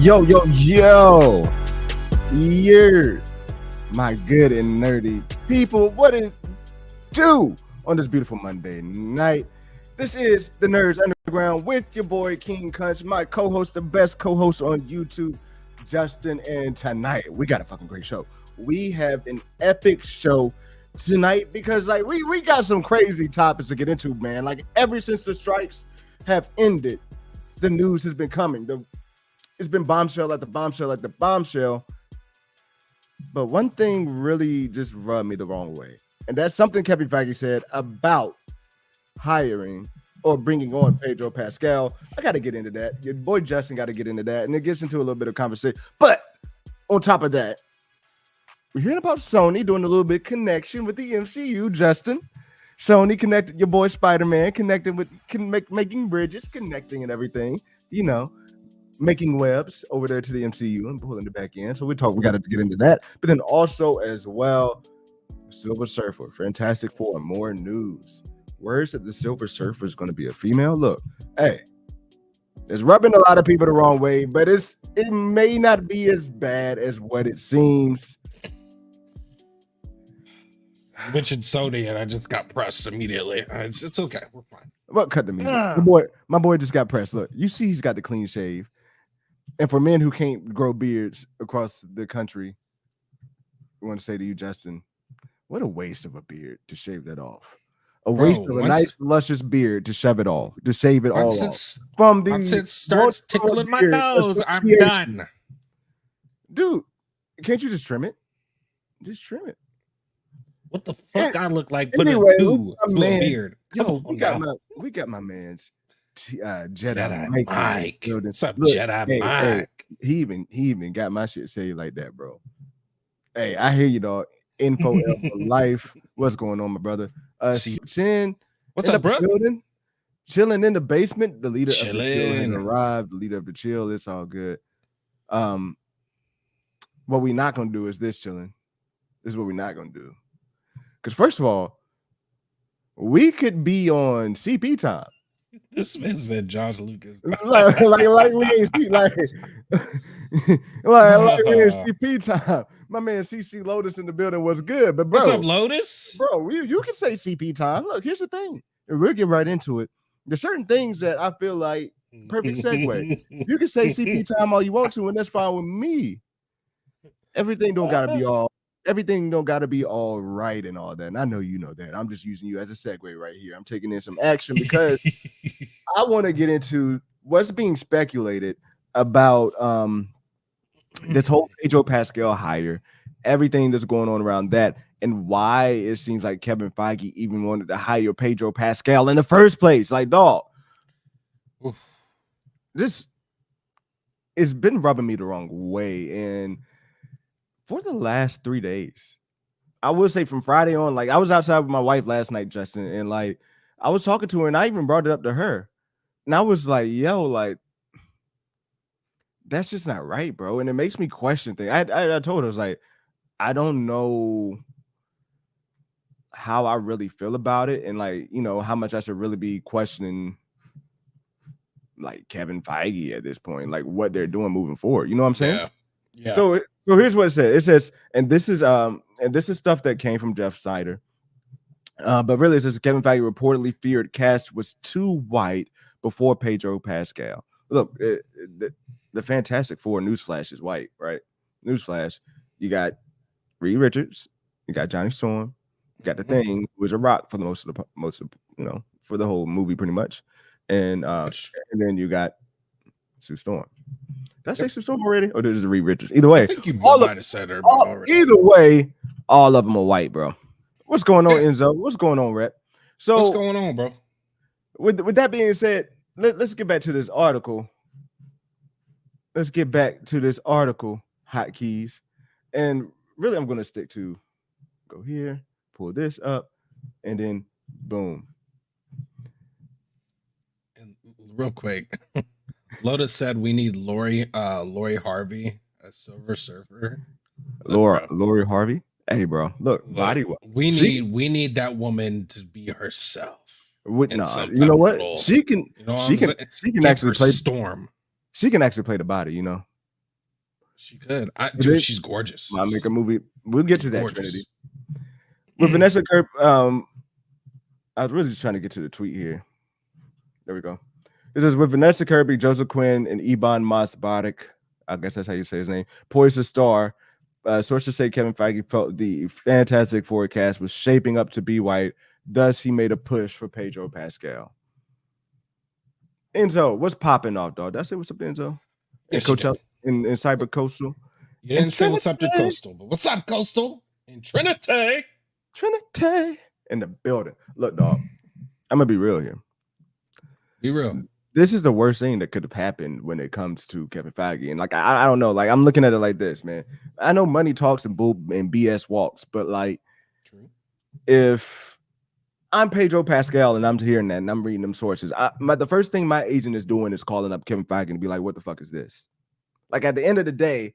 Yo, my good and nerdy people, what it do on this beautiful Monday night? This is the Nerds Underground with your boy King Kunch, my co-host, the best co-host on YouTube, Justin, and tonight we got a fucking great show. We have an epic show tonight because we got some crazy topics to get into, man. Like ever since the strikes have ended, the news has been coming. It's been bombshell at the bombshell. But one thing really just rubbed me the wrong way. And that's something Kevin Feige said about hiring or bringing on Pedro Pascal. I got to get into that. Your boy Justin got to get into that. And it gets into a little bit of conversation. But on top of that, we're hearing about Sony doing a little bit of connection with the MCU, Justin. Sony connected your boy Spider-Man, connecting with making bridges, connecting and everything, making webs over there to the MCU and pulling it back in. So we got to get into that. But then also as well, Silver Surfer, Fantastic Four, more news. Words that the Silver Surfer is going to be a female. Look, hey, it's rubbing a lot of people the wrong way, but it may not be as bad as what it seems. You mentioned Sony and I just got pressed immediately. It's okay. We're fine. Well, cut the music. My boy just got pressed. Look, you see he's got the clean shave. And for men who can't grow beards across the country, I want to say to you, Justin, what a waste of a beard to shave that off. Waste of a nice, luscious beard to shave it all off. Once it starts tickling my nose, I'm done. Dude, can't you just trim it? Just trim it. What the fuck I look like putting two to a beard? We got my man's Jedi Mike. What's up, Jedi Mike? He even got my shit saved like that, bro. Hey, I hear you, dog. Info for life. What's going on, my brother? Chin. What's up, bro? Chilling in the basement. The leader of the chill has arrived. The leader of the chill. It's all good. What we not gonna do is this, chilling. This is what we're not gonna do. Because first of all, we could be on CP time. This man said George Lucas. like we ain't see like we ain't CP time. My man CC Lotus in the building was good, but bro, what's up, Lotus? Bro, you can say CP time. Look, here's the thing, and we'll get right into it. There's certain things that I feel like perfect segue. You can say CP time all you want to, and that's fine with me. Everything don't gotta be all right and all that. And I know you know that. I'm just using you as a segue right here. I'm taking in some action because I want to get into what's being speculated about this whole Pedro Pascal hire, everything that's going on around that, and why it seems like Kevin Feige even wanted to hire Pedro Pascal in the first place. Like, dog, this it's been rubbing me the wrong way. And for the last 3 days, I would say from Friday on, like I was outside with my wife last night, Justin, and like I was talking to her and I even brought it up to her. And I was like, yo, like, that's just not right, bro. And it makes me question things. I told her, I was like, I don't know how I really feel about it. And like, how much I should really be questioning like Kevin Feige at this point, like what they're doing moving forward. You know what I'm saying? Yeah. So here's what it says. It says, and this is stuff that came from Jeff Snyder. But really, it says Kevin Feige reportedly feared cast was too white before Pedro Pascal. Look, the Fantastic Four newsflash is white, right? Newsflash. You got Reed Richards, you got Johnny Storm, you got the Thing, who is a rock for the most of for the whole movie pretty much, and then you got Sue Storm. Did I say Sue Storm already, or did it Reed Richards? Either way, I think you might have said her already. Either way, all of them are white, bro. What's going on, Enzo? What's going on, Rep? So what's going on, bro? With that being said, let's get back to this article. Let's get back to this article, hotkeys. And really, I'm going to stick to go here, pull this up, and then boom. And real quick, Lotus said we need Lori Harvey, a Silver Surfer. Lori Harvey? Hey, bro, look, body. We need that woman to be herself. You know what? She can actually play Storm. She can actually play the body, She could. Dude, she's gorgeous. I'll make a movie. We'll get to that, Gorgeous. Trinity. With Vanessa Kirby, I was really just trying to get to the tweet here. There we go. This is with Vanessa Kirby, Joseph Quinn, and Ebon Moss-Bachrach. I guess that's how you say his name. Poised to star. Sources say Kevin Feige felt the Fantastic Four cast was shaping up to be white. Thus, he made a push for Pedro Pascal. Enzo, what's popping off, dog? Did I say what's up, Enzo? Yes, Coachella in Cyber Coastal. You didn't say what's up to Coastal, but what's up, Coastal? In Trinity in the building. Look, dog, I'm gonna be real here. Be real. This is the worst thing that could have happened when it comes to Kevin Feige. And like, I don't know, like I'm looking at it like this, man. I know money talks and BS walks, but like, true. If I'm Pedro Pascal and I'm hearing that and I'm reading them sources, the first thing my agent is doing is calling up Kevin Feige and be like, what the fuck is this? Like at the end of the day,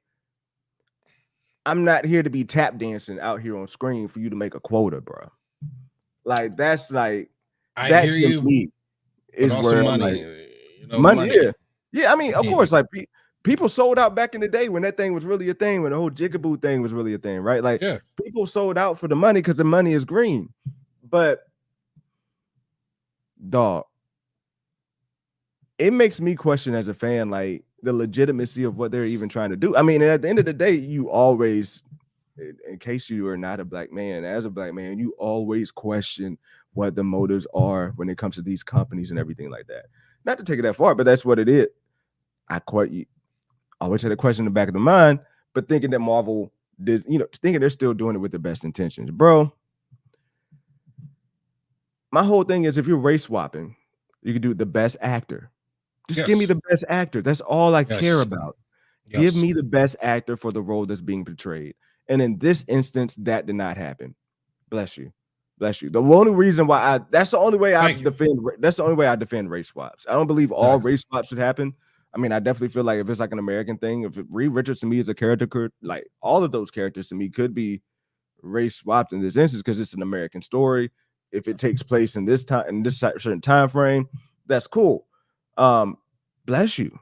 I'm not here to be tap dancing out here on screen for you to make a quota, bro. Like that's like I hear you. Me is where money, like, money. Yeah. I mean, of course, like people sold out back in the day when that thing was really a thing, when the whole Jigaboo thing was really a thing, right? Like people sold out for the money because the money is green. But dog, it makes me question as a fan, like the legitimacy of what they're even trying to do. I mean, at the end of the day, you always, in case you are not a black man, as a black man, you always question what the motives are when it comes to these companies and everything like that. Not to take it that far, but that's what it is. I always had a question in the back of the mind, but thinking that Marvel did, thinking they're still doing it with the best intentions, bro. My whole thing is if you're race swapping, you can do the best actor. Just give me the best actor. That's all I care about. Give me the best actor for the role that's being portrayed. And in this instance, that did not happen. Bless you. Bless you. The only reason why that's the only way I defend race swaps. I don't believe all race swaps should happen. I mean, I definitely feel like if it's like an American thing, if Reed Richards to me is a character, like all of those characters to me could be race swapped in this instance because it's an American story. If it takes place in this time, in this certain time frame, that's cool. Bless you.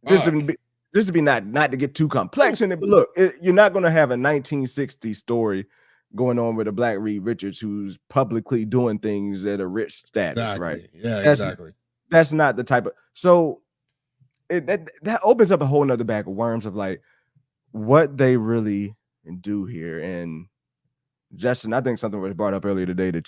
Just to be not to get too complex in it, but look, you're not going to have a 1960s story going on with a black Reed Richards who's publicly doing things at a rich status, right? Yeah, exactly. That's not the type of so that opens up a whole nother bag of worms of like what they really do here. And Justin, I think something was brought up earlier today that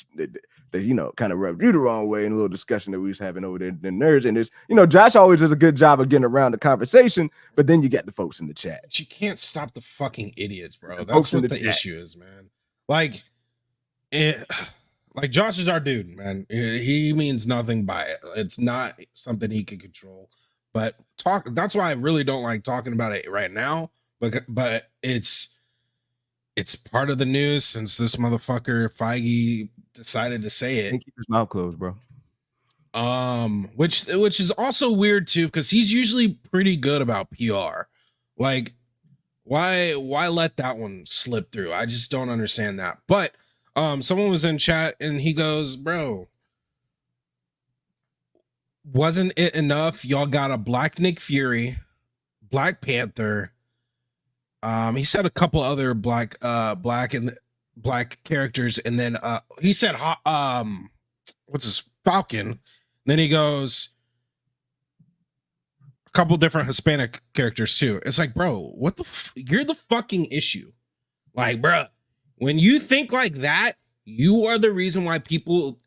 kind of rubbed you the wrong way in a little discussion that we was having over there in the nerds. And there's, Josh always does a good job of getting around the conversation, but then you get the folks in the chat. But you can't stop the fucking idiots, bro. That's what the issue is, man. Like Josh is our dude, man. He means nothing by it. It's not something he can control. But that's why I really don't like talking about it right now. But it's part of the news since this motherfucker Feige decided to say it. Keep his mouth closed, bro. Which is also weird too, because he's usually pretty good about PR. Like, why let that one slip through? I just don't understand that. But someone was in chat and he goes, bro, wasn't it enough? Y'all got a Black Nick Fury, Black Panther. He said a couple other black characters, and then he said what's his Falcon. And then he goes a couple different Hispanic characters too. It's like, bro, what the you're the fucking issue. Like, bro, when you think like that, you are the reason why people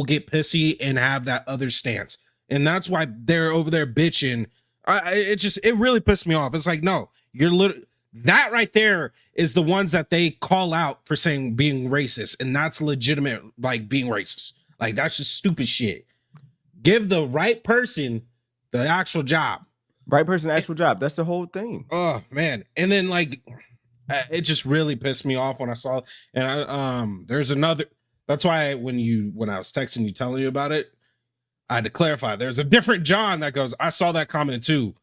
get pissy and have that other stance. And that's why they're over there bitching. It really pissed me off. It's like, no, you're literally that right there is the ones that they call out for saying being racist, and that's legitimate, like being racist. Like that's just stupid shit. Give the right person the actual job. Right person, actual job. That's the whole thing. Oh man, and then like it just really pissed me off when I saw. And there's another. That's why when I was texting you telling you about it, I had to clarify. There's a different John that goes, I saw that comment too.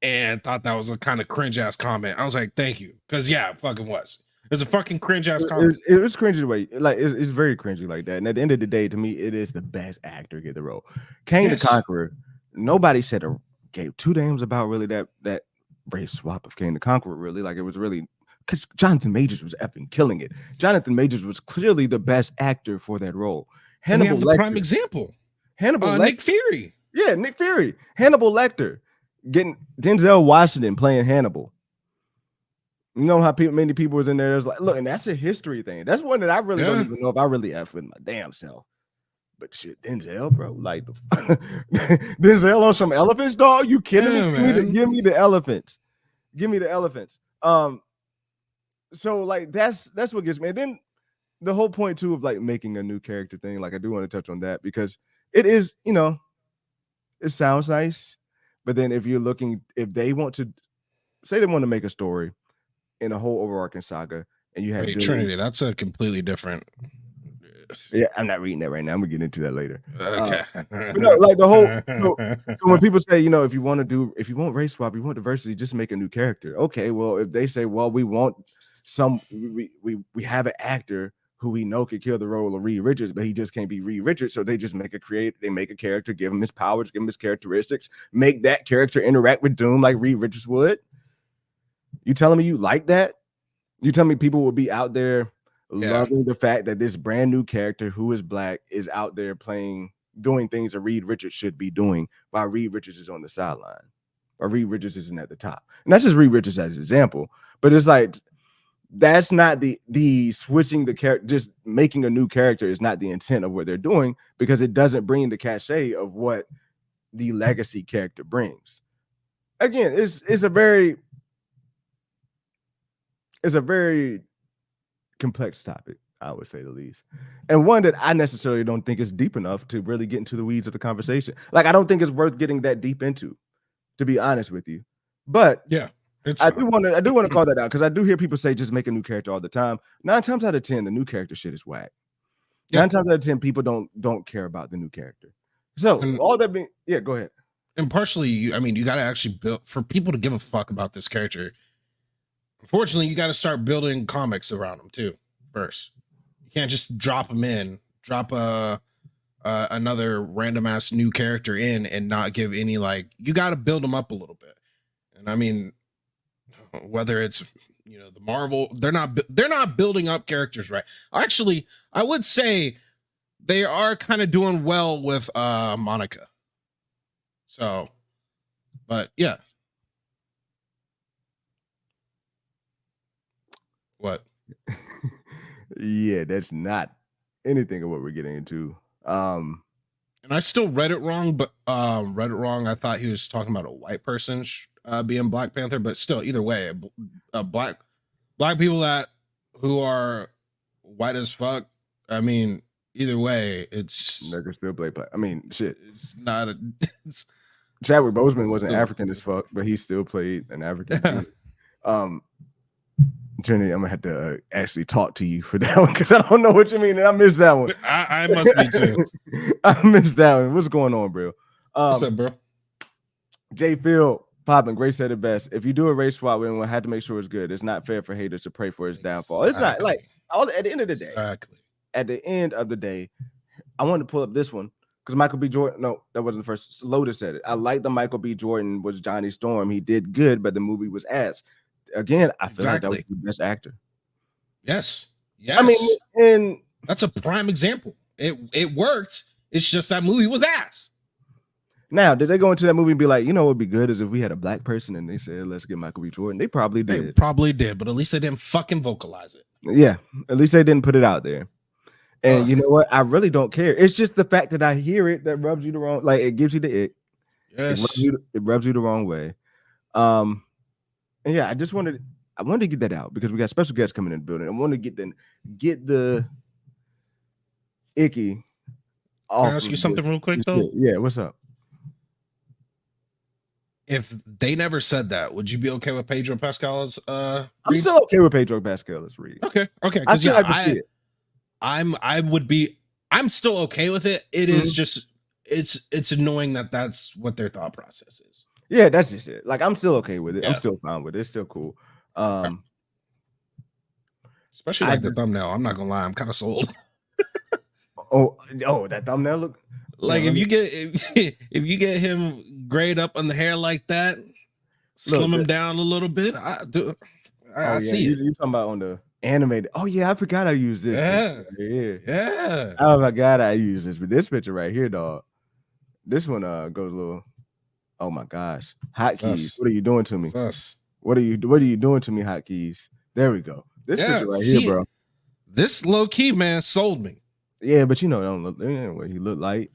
And thought that was a kind of cringe ass comment. I was like, thank you. Because yeah, it fucking was. It's a fucking cringe ass comment. It was cringy the way, like it's very cringy like that. And at the end of the day, to me, it is the best actor get the role. Kang the Conqueror, nobody gave two damns about really that race swap of Kane the Conqueror, really. Like, it was really because Jonathan Majors was effing killing it. Jonathan Majors was clearly the best actor for that role. And we have Hannibal the prime Lecter. example. Hannibal Lecter. Nick Fury. Yeah, Nick Fury. Hannibal Lecter getting Denzel Washington playing Hannibal. You know how many people was in there? It was like, look, and that's a history thing. That's one that I really don't even know if I really F with my damn self. But shit, Denzel, bro, like Denzel on some elephants, dog. You kidding me? Give me the elephants. Give me the elephants. So like that's what gets me. And then the whole point too of like making a new character thing. Like I do want to touch on that because it is, you know, it sounds nice, but then if they want to say they want to make a story in a whole overarching saga, and you have Trinity, that's a completely different. Yeah, I'm not reading that right now. I'm gonna get into that later. Okay. Like the whole. So when people say, you know, if you want race swap, you want diversity, just make a new character. Okay, well, if they say, well, we want we have an actor who we know could kill the role of Reed Richards, but he just can't be Reed Richards, so they just make a character, give him his powers, give him his characteristics, make that character interact with Doom like Reed Richards would. You telling me you like that? You telling me people will be out there loving the fact that this brand new character who is black is out there doing things that Reed Richards should be doing while Reed Richards is on the sideline or Reed Richards isn't at the top? And that's just Reed Richards as an example, but it's like that's not the switching the character, just making a new character is not the intent of what they're doing, because it doesn't bring the cachet of what the legacy character brings. Again, it's a very complex topic, I would say the least, and one that I necessarily don't think is deep enough to really get into the weeds of the conversation. Like, I don't think it's worth getting that deep into, to be honest with you. But yeah, I do want to call that out, because I do hear people say just make a new character all the time. 9 times out of 10, the new character shit is whack. 9 times out of 10, people don't care about the new character. So all that being, go ahead. And partially, you got to actually build for people to give a fuck about this character. Unfortunately, you got to start building comics around them too first. You can't just drop another random ass new character in and not give any, like, you got to build them up a little bit. And I mean, whether it's, you know, the Marvel, they're not building up characters right. Actually, I would say they are kind of doing well with Monica. So, but yeah. What? Yeah, that's not anything of what we're getting into. And I still read it wrong, but I thought he was talking about a white person being Black Panther, but still, either way, black people who are white as fuck. I mean, either way, it's they can still play. I mean, shit. It's not a. Chadwick Boseman wasn't African as fuck, but he still played an African. Trinity, I'm gonna have to actually talk to you for that one, because I don't know what you mean, and I missed that one. I must be too. I missed that one. What's going on, bro? What's up, bro? J Field popping. Grace said it best. If you do a race swap, we'll have to make sure it's good. It's not fair for haters to pray for his downfall. It's not like at the end of the day. Exactly. At the end of the day, I wanted to pull up this one because Michael B. Jordan. No, that wasn't the first. Lotus said it. I like the Michael B. Jordan was Johnny Storm. He did good, but the movie was ass. Again, I feel like that was the best actor. Yes. I mean, and that's a prime example. It worked. It's just that movie was ass. Now, did they go into that movie and be like, you know, what would be good is if we had a black person and they said, let's get Michael B. Jordan? They probably did. But at least they didn't fucking vocalize it. Yeah, at least they didn't put it out there. And you know what? I really don't care. It's just the fact that I hear it that rubs you the wrong, like it gives you the ick. Yes. It rubs you the wrong way. And yeah, I wanted to get that out because we got special guests coming in the building. I want to get the icky off. Can I ask you something real quick though? Yeah, what's up? If they never said that, would you be okay with Pedro Pascal's I'm still okay with Pedro Pascal's read. Okay. Because I'm still okay with it. It is just it's annoying that that's what their thought process is. Yeah, that's just it. Like, I'm still okay with it. Yeah. I'm still fine with it. It's still cool. Especially like the thumbnail. I'm not gonna lie, I'm kind of sold. oh, that thumbnail look like if you get him grayed up on the hair like that. Slim him down a little bit. I see it. You talking about on the animated? Oh yeah, I forgot I used this. Yeah. I forgot I used this, but this picture right here, dog. This one goes a little. Oh my gosh, hotkeys! What are you doing to me? What are you doing to me, hotkeys? There we go. This picture right here, bro. This low key man sold me. Yeah, but you know, don't look what he looked like.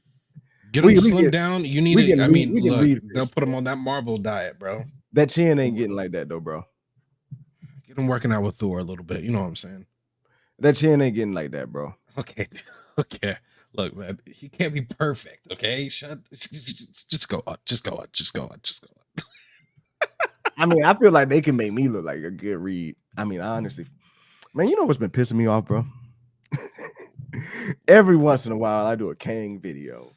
Get him slim down. You need to. I mean, look, they'll put him on that Marvel diet, bro. That chin ain't getting like that though, bro. Get him working out with Thor a little bit. You know what I'm saying? That chin ain't getting like that, bro. Okay. Look, man, he can't be perfect. Okay, just go on. I mean, I feel like they can make me look like a good read. I mean, honestly, man, you know what's been pissing me off, bro? Every once in a while, I do a Kang video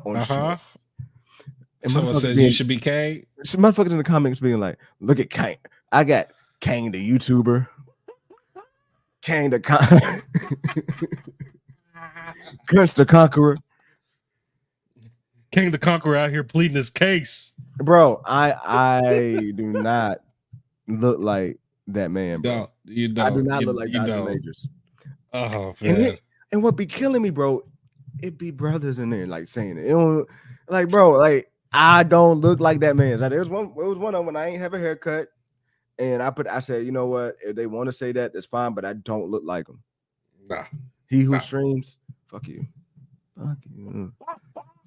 on shit. And someone says you should be Kang. Some motherfuckers in the comments being like, "Look at Kang. I got Kang the YouTuber, Kang the Kunst the Conqueror, King the Conqueror out here pleading his case." Bro, I do not look like that man, bro. You don't. I do not look like Dr. Majors. Oh man. And what be killing me, bro, it be brothers in there like saying it. It don't, like, bro, like I don't look like that man. Like, it was one of them when I ain't have a haircut, and I said, you know what? If they want to say that, that's fine, but I don't look like him. Nah. He who streams, fuck you. Fuck you.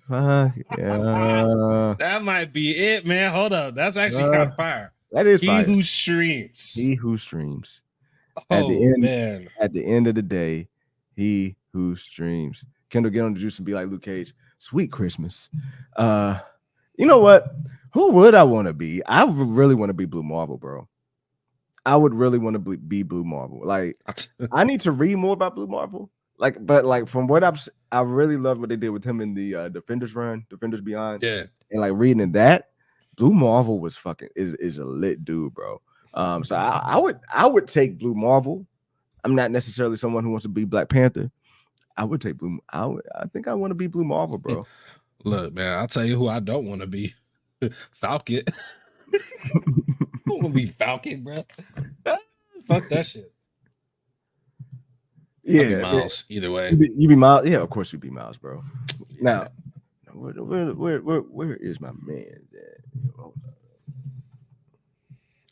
Fuck yeah. That might be it, man. Hold up. That's actually kind of fire. That is fire. He who streams. He who streams. At the end of the day, he who streams. Kendall, get on the juice and be like Luke Cage. Sweet Christmas. You know what? Who would I want to be? I would really want to be Blue Marvel, bro. I would really want to be Blue Marvel. Like, I need to read more about Blue Marvel. But from what I really love what they did with him in the Defenders run, Defenders Beyond. Yeah. And like reading that, Blue Marvel was is a lit dude, bro. So I would take Blue Marvel. I'm not necessarily someone who wants to be Black Panther. I would take Blue. I think I want to be Blue Marvel, bro. Look, man, I'll tell you who I don't want to be. Falcon. I want to be Falcon, bro. Fuck that shit. Yeah, be Miles. Either way, you be Miles. Yeah, of course you be Miles, bro. Now, where is my man?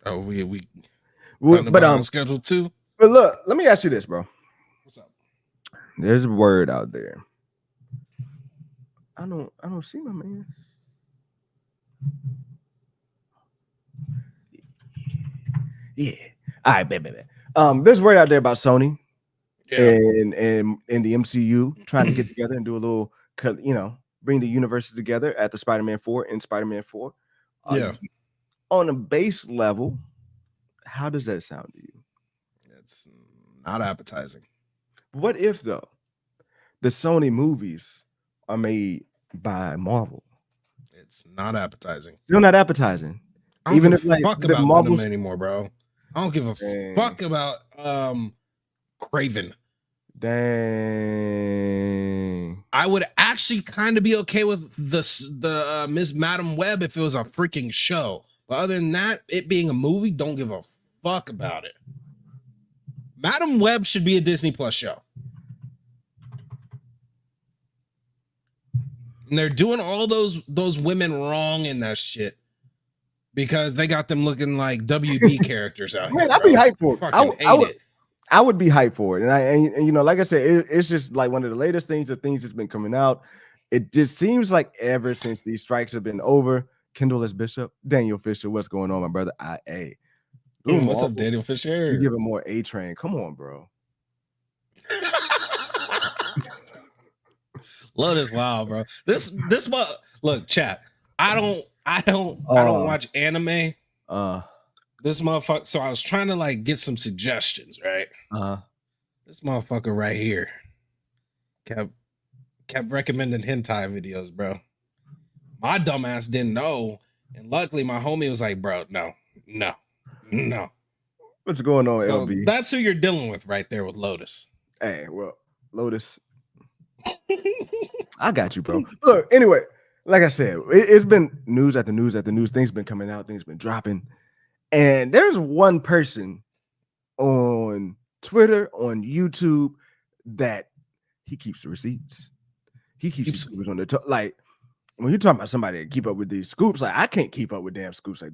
Oh, we but on schedule too. But look, let me ask you this, bro. What's up? There's a word out there. I don't see my man. Yeah. All right, baby. There's a word out there about Sony and the MCU trying to get together and do a little, bring the universes together at the Spider-Man 4 and Spider-Man 4. On a base level, how does that sound to you? It's not appetizing. What if though the Sony movies are made by Marvel? It's not appetizing. Still not appetizing. I don't give a fuck about Marvel anymore, bro. I don't give a fuck about Craven. Dang. I would actually kind of be okay with the Miss Madam Web if it was a freaking show. But other than that, it being a movie, don't give a fuck about it. Madam Web should be a Disney Plus show. And they're doing all those women wrong in that shit because they got them looking like WB characters out here. I'd be hyped for it. I would be hyped for it. And like I said, it's just like one of the latest things that's been coming out. It just seems like ever since these strikes have been over, Kendall as Bishop, Daniel Fisher, what's going on, my brother? What's up, Daniel Fisher? You give him more A-Train. Come on, bro. Lotus, wow, bro. This look, chat. I don't watch anime. This motherfucker. So I was trying to like get some suggestions, right? This motherfucker right here kept recommending hentai videos, bro. My dumbass didn't know, and luckily my homie was like, "Bro, no." What's going on, so LB? That's who you're dealing with right there with Lotus. Hey, well, Lotus, I got you, bro. Look, anyway, like I said, it's been news after news after news. Things been coming out, things been dropping. And there's one person on Twitter, on YouTube, that he keeps the receipts. He keeps the scoops on the top. Like when you're talking about somebody that keep up with these scoops, like I can't keep up with damn scoops like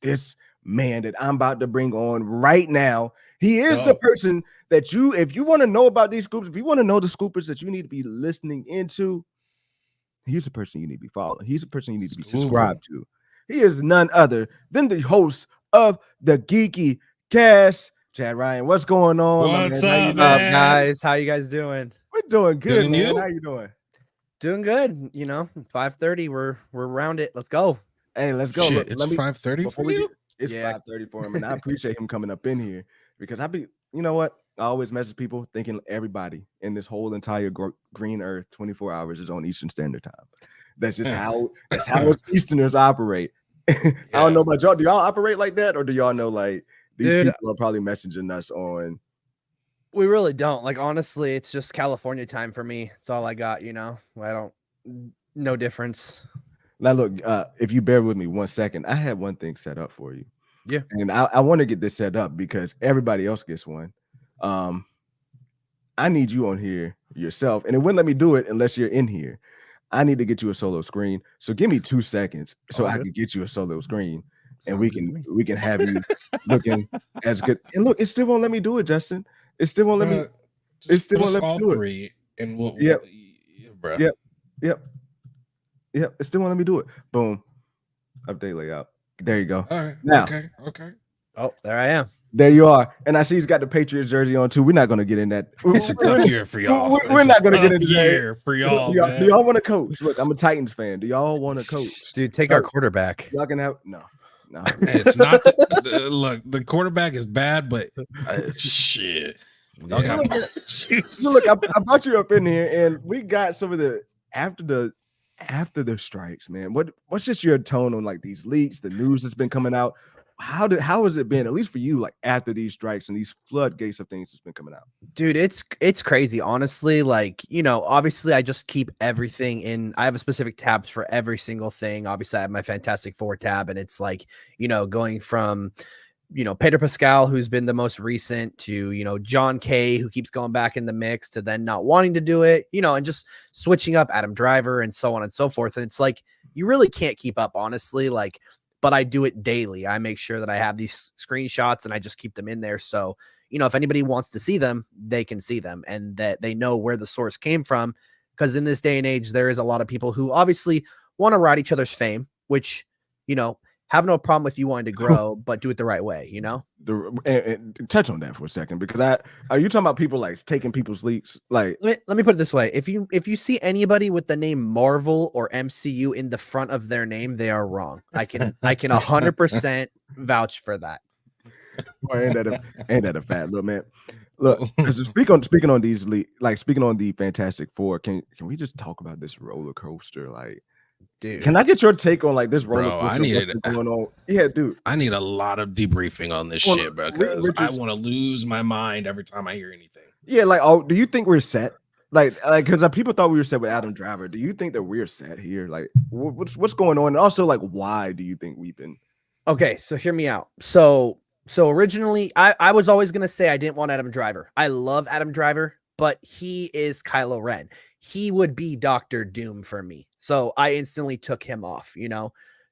this man that I'm about to bring on right now. He is the person that if you want to know about these scoops, if you want to know the scoopers that you need to be listening into, he's the person you need to be following. He's the person you need to be subscribed to. He is none other than the host of the Geeky Cast. Chad Ryan, what's going on? What's up, How you man? guys? How you guys doing? We're doing good, Doing man. you? How you doing? Doing good. 5:30. We're around it. Let's go. Hey, let's go. Shit, it's 5:30 for you? It's 5:30 for him, and I appreciate him coming up in here because you know what? I always message people thinking everybody in this whole entire green earth 24 hours is on Eastern Standard Time. That's just how us Easterners operate. I don't know about y'all. Do y'all operate like that, or do y'all know like these people are probably messaging us on? We really don't. Like honestly, it's just California time for me. It's all I got. No difference. Now look, if you bear with me 1 second, I had one thing set up for you. Yeah, and I want to get this set up because everybody else gets one. I need you on here yourself, and it wouldn't let me do it unless you're in here. I need to get you a solo screen, so give me 2 seconds so I can get you a solo screen, and we can have you looking as good. And look, it still won't let me do it, Justin. It still won't let me. It still won't let me do it. And we'll bro. Yep. It still won't let me do it. Boom. Update layout. There you go. All right. Now, okay. Oh, there I am. There you are. And I see he's got the Patriots jersey on too. We're not going to get in that. It's a tough year for y'all. We're not going to get into year for y'all. Do y'all want to coach? Look, I'm a Titans fan. Do y'all want to coach? Dude, take our quarterback. Y'all can have no. It's not look, the quarterback is bad, but shit. Look, I brought you up in here, and we got some of the after the strikes, man. What's just your tone on like these leaks, the news that's been coming out? How has it been, at least for you, like after these strikes and these floodgates of things that's been coming out? Dude, it's crazy, honestly. Like, obviously I just keep everything in. I have a specific tabs for every single thing. Obviously I have my Fantastic Four tab, and it's like, going from Pedro Pascal, who's been the most recent, to John Kay, who keeps going back in the mix, to then not wanting to do it, and just switching up Adam Driver and so on and so forth. And it's like, you really can't keep up, honestly. Like, but I do it daily. I make sure that I have these screenshots and I just keep them in there. So, if anybody wants to see them, they can see them, and that they know where the source came from. Because in this day and age, there is a lot of people who obviously want to ride each other's fame, which, have no problem with you wanting to grow, but do it the right way, And touch on that for a second, because are you talking about people like taking people's leaks? Like, let me put it this way: if you see anybody with the name Marvel or MCU in the front of their name, they are wrong. I can 100% vouch for that. Boy, ain't that a fact, little man? Look, speaking on these speaking on the Fantastic Four, can we just talk about this roller coaster? Like, dude, can I get your take on like this roller coaster? I need going on? Yeah, dude. I need a lot of debriefing on this shit, bro, because I want to lose my mind every time I hear anything. Yeah, like, do you think we're set? Like, because people thought we were set with Adam Driver. Do you think that we're set here? Like, what's going on? And also, like, why do you think we've been? Okay, so hear me out. So originally, I was always gonna say I didn't want Adam Driver. I love Adam Driver, but he is Kylo Ren. He would be Dr. Doom for me. So I instantly took him off,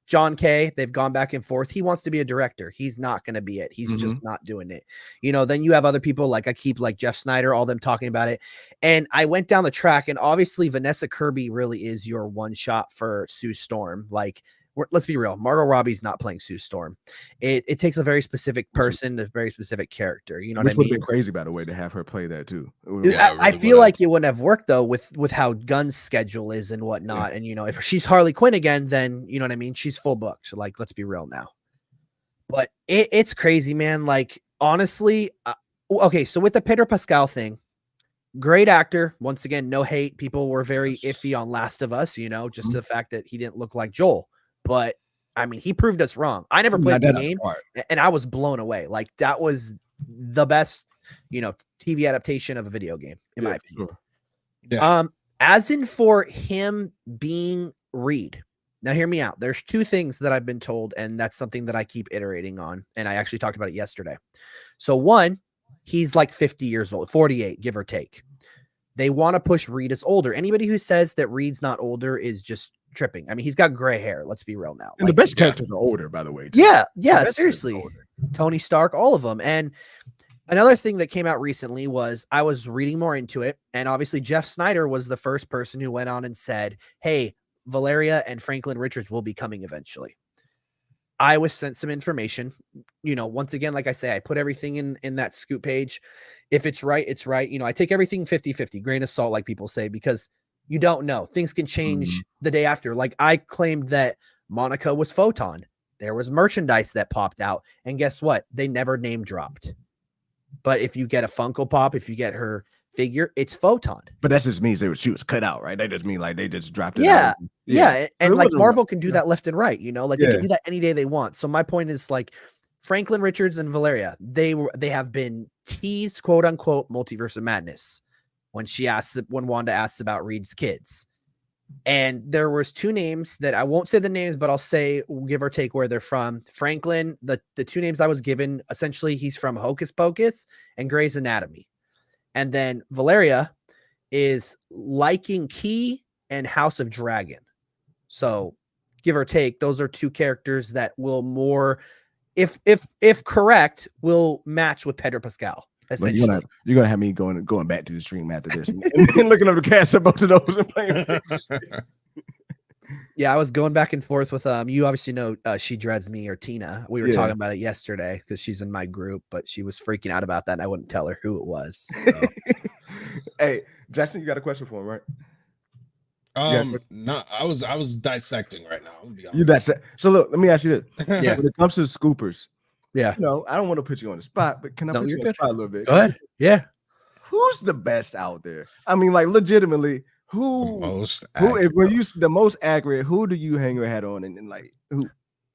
John Kay, they've gone back and forth. He wants to be a director. He's not going to be it. He's just not doing it. Then you have other people like Jeff Snyder, all them talking about it. And I went down the track, and obviously Vanessa Kirby really is your one shot for Sue Storm. Like, let's be real. Margot Robbie's not playing Sue Storm. It takes a very specific person, a very specific character. You know what I mean? Which would have been crazy, by the way, to have her play that too. I feel like it wouldn't have worked though with how Gunn's schedule is and whatnot. Yeah. And if she's Harley Quinn again, then you know what I mean. She's full booked. So like, let's be real now. But it's crazy, man. Like honestly, okay. So with the Pedro Pascal thing, great actor. Once again, no hate. People were very iffy on Last of Us. Just the fact that he didn't look like Joel. But I mean, he proved us wrong. I never played the game, and I was blown away. Like that was the best, TV adaptation of a video game, in my opinion. Sure. Yeah. As in for him being Reed. Now, hear me out. There's two things that I've been told, and that's something that I keep iterating on. And I actually talked about it yesterday. So, one, he's like 50 years old, 48, give or take. They want to push Reed as older. Anybody who says that Reed's not older is just tripping. I mean, he's got gray hair. Let's be real now. And the best characters are older, by the way. Too. Yeah, seriously. Tony Stark, all of them. And another thing that came out recently was I was reading more into it. And obviously, Jeff Snyder was the first person who went on and said, hey, Valeria and Franklin Richards will be coming eventually. I was sent some information. Once again, like I say, I put everything in that scoop page. If it's right, it's right. I take everything 50-50, grain of salt, like people say, because you don't know. Things can change the day after. Like I claimed that Monica was Photon. There was merchandise that popped out. And guess what? They never name dropped. But if you get a Funko Pop, if you get her figure, it's Photon. But that just means she was cut out, right? That just mean like they just dropped it. Yeah. And like Marvel can do that left and right, like they can do that any day they want. So my point is like Franklin Richards and Valeria, they have been teased, quote unquote, Multiverse of Madness when Wanda asks about Reed's kids. And there was two names that I won't say the names, but I'll say give or take where they're from. Franklin, the two names I was given, essentially he's from Hocus Pocus and Grey's Anatomy. And then Valeria is liking Key and House of Dragon. So give or take, those are two characters that will more, if correct, will match with Pedro Pascal. Essentially. You're gonna have me going back to the stream after this and looking up the cast of both of those and playing. Yeah, I was going back and forth with you obviously know She Dreads Me or Tina. We were talking about it yesterday because she's in my group, but she was freaking out about that and I wouldn't tell her who it was. So. Hey, Justin, you got a question for him, right? No, I was dissecting right now. You dissect. So look, let me ask you this. When it comes to scoopers, I don't want to put you on the spot, but can I put you on the spot a little bit? Go ahead. Yeah. Who's the best out there? I mean, like legitimately, who the most accurate, who do you hang your hat on and like who?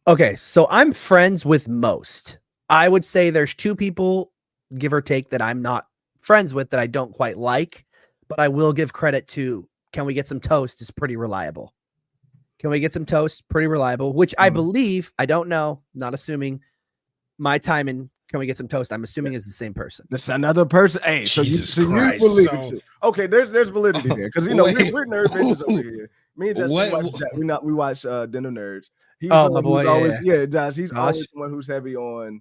Okay, so I'm friends with most. I would say there's two people, give or take, that I'm not friends with that I don't quite like, but I will give credit to Can We Get Some Toast is pretty reliable. Can We Get Some Toast? Pretty reliable, which I believe, I don't know, not assuming, My Time and Can We Get Some Toast, I'm assuming is the same person. That's another person. Hey, Jesus you Christ. believe it. Okay, there's validity there. Because we're nerd bitches over here. Me and Justin we watch Den of Nerds. He's my boy. Always, Josh, he's always the one who's heavy on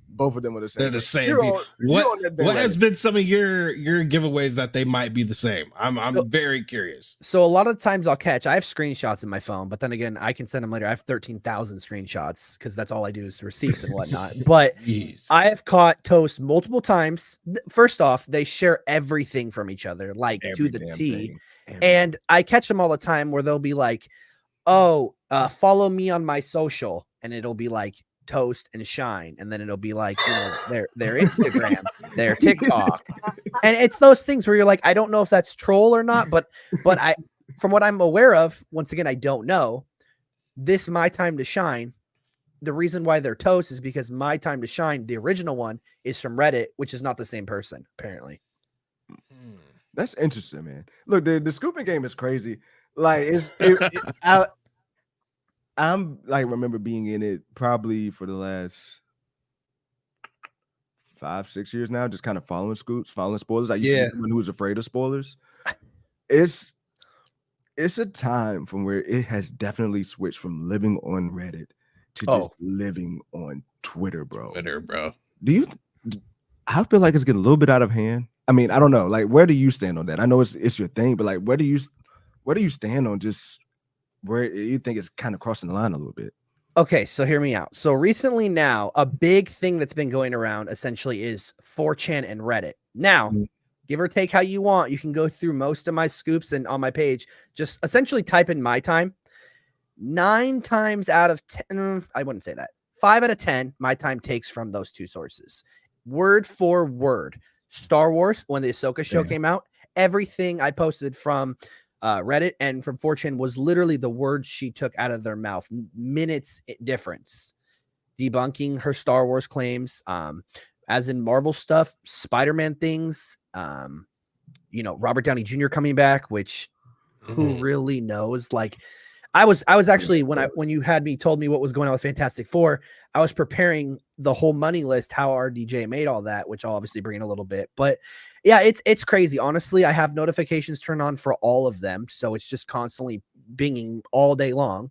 both of them are the same. They're the same. What has been some of your giveaways that they might be the same? I'm very curious. So a lot of times I have screenshots in my phone, but then again, I can send them later. I have 13,000 screenshots because that's all I do is receipts and whatnot. But I have caught Toast multiple times. First off, they share everything from each other, like to the T. And I catch them all the time where they'll be like, follow me on my social. And it'll be like, Toast and Shine, and then it'll be like their Instagram, their TikTok, and it's those things where you're like, I don't know if that's troll or not, but I, from what I'm aware of, once again, I don't know. This My Time to Shine, the reason why they're Toast is because My Time to Shine, the original one, is from Reddit, which is not the same person apparently. That's interesting, man. Look, the scooping game is crazy. Like I'm like remember being in it probably for the last 5-6 years now, just kind of following scoops, following spoilers. I used to be someone who was afraid of spoilers. It's a time from where it has definitely switched from living on Reddit to just living on Twitter, bro. I feel like it's getting a little bit out of hand. I mean, I don't know. Like, where do you stand on that? I know it's your thing, but like, where do you stand on just where you think it's kind of crossing the line a little bit? Okay, so hear me out. So recently now, a big thing that's been going around essentially is 4chan and Reddit. Now, give or take how you want, you can go through most of my scoops and on my page, just essentially type in My Time. 9 times out of 10, I wouldn't say that. 5 out of 10, My Time takes from those two sources. Word for word. Star Wars, when the Ahsoka show came out, everything I posted from Reddit and from 4chan was literally the words she took out of their mouth, minutes difference, debunking her Star Wars claims, as in Marvel stuff, Spider-Man things, Robert Downey Jr. coming back, which who really knows? Like, I was actually when you had told me what was going on with Fantastic Four, I was preparing the whole money list, how RDJ made all that, which I'll obviously bring in a little bit. But yeah, it's crazy. Honestly, I have notifications turned on for all of them, so it's just constantly binging all day long.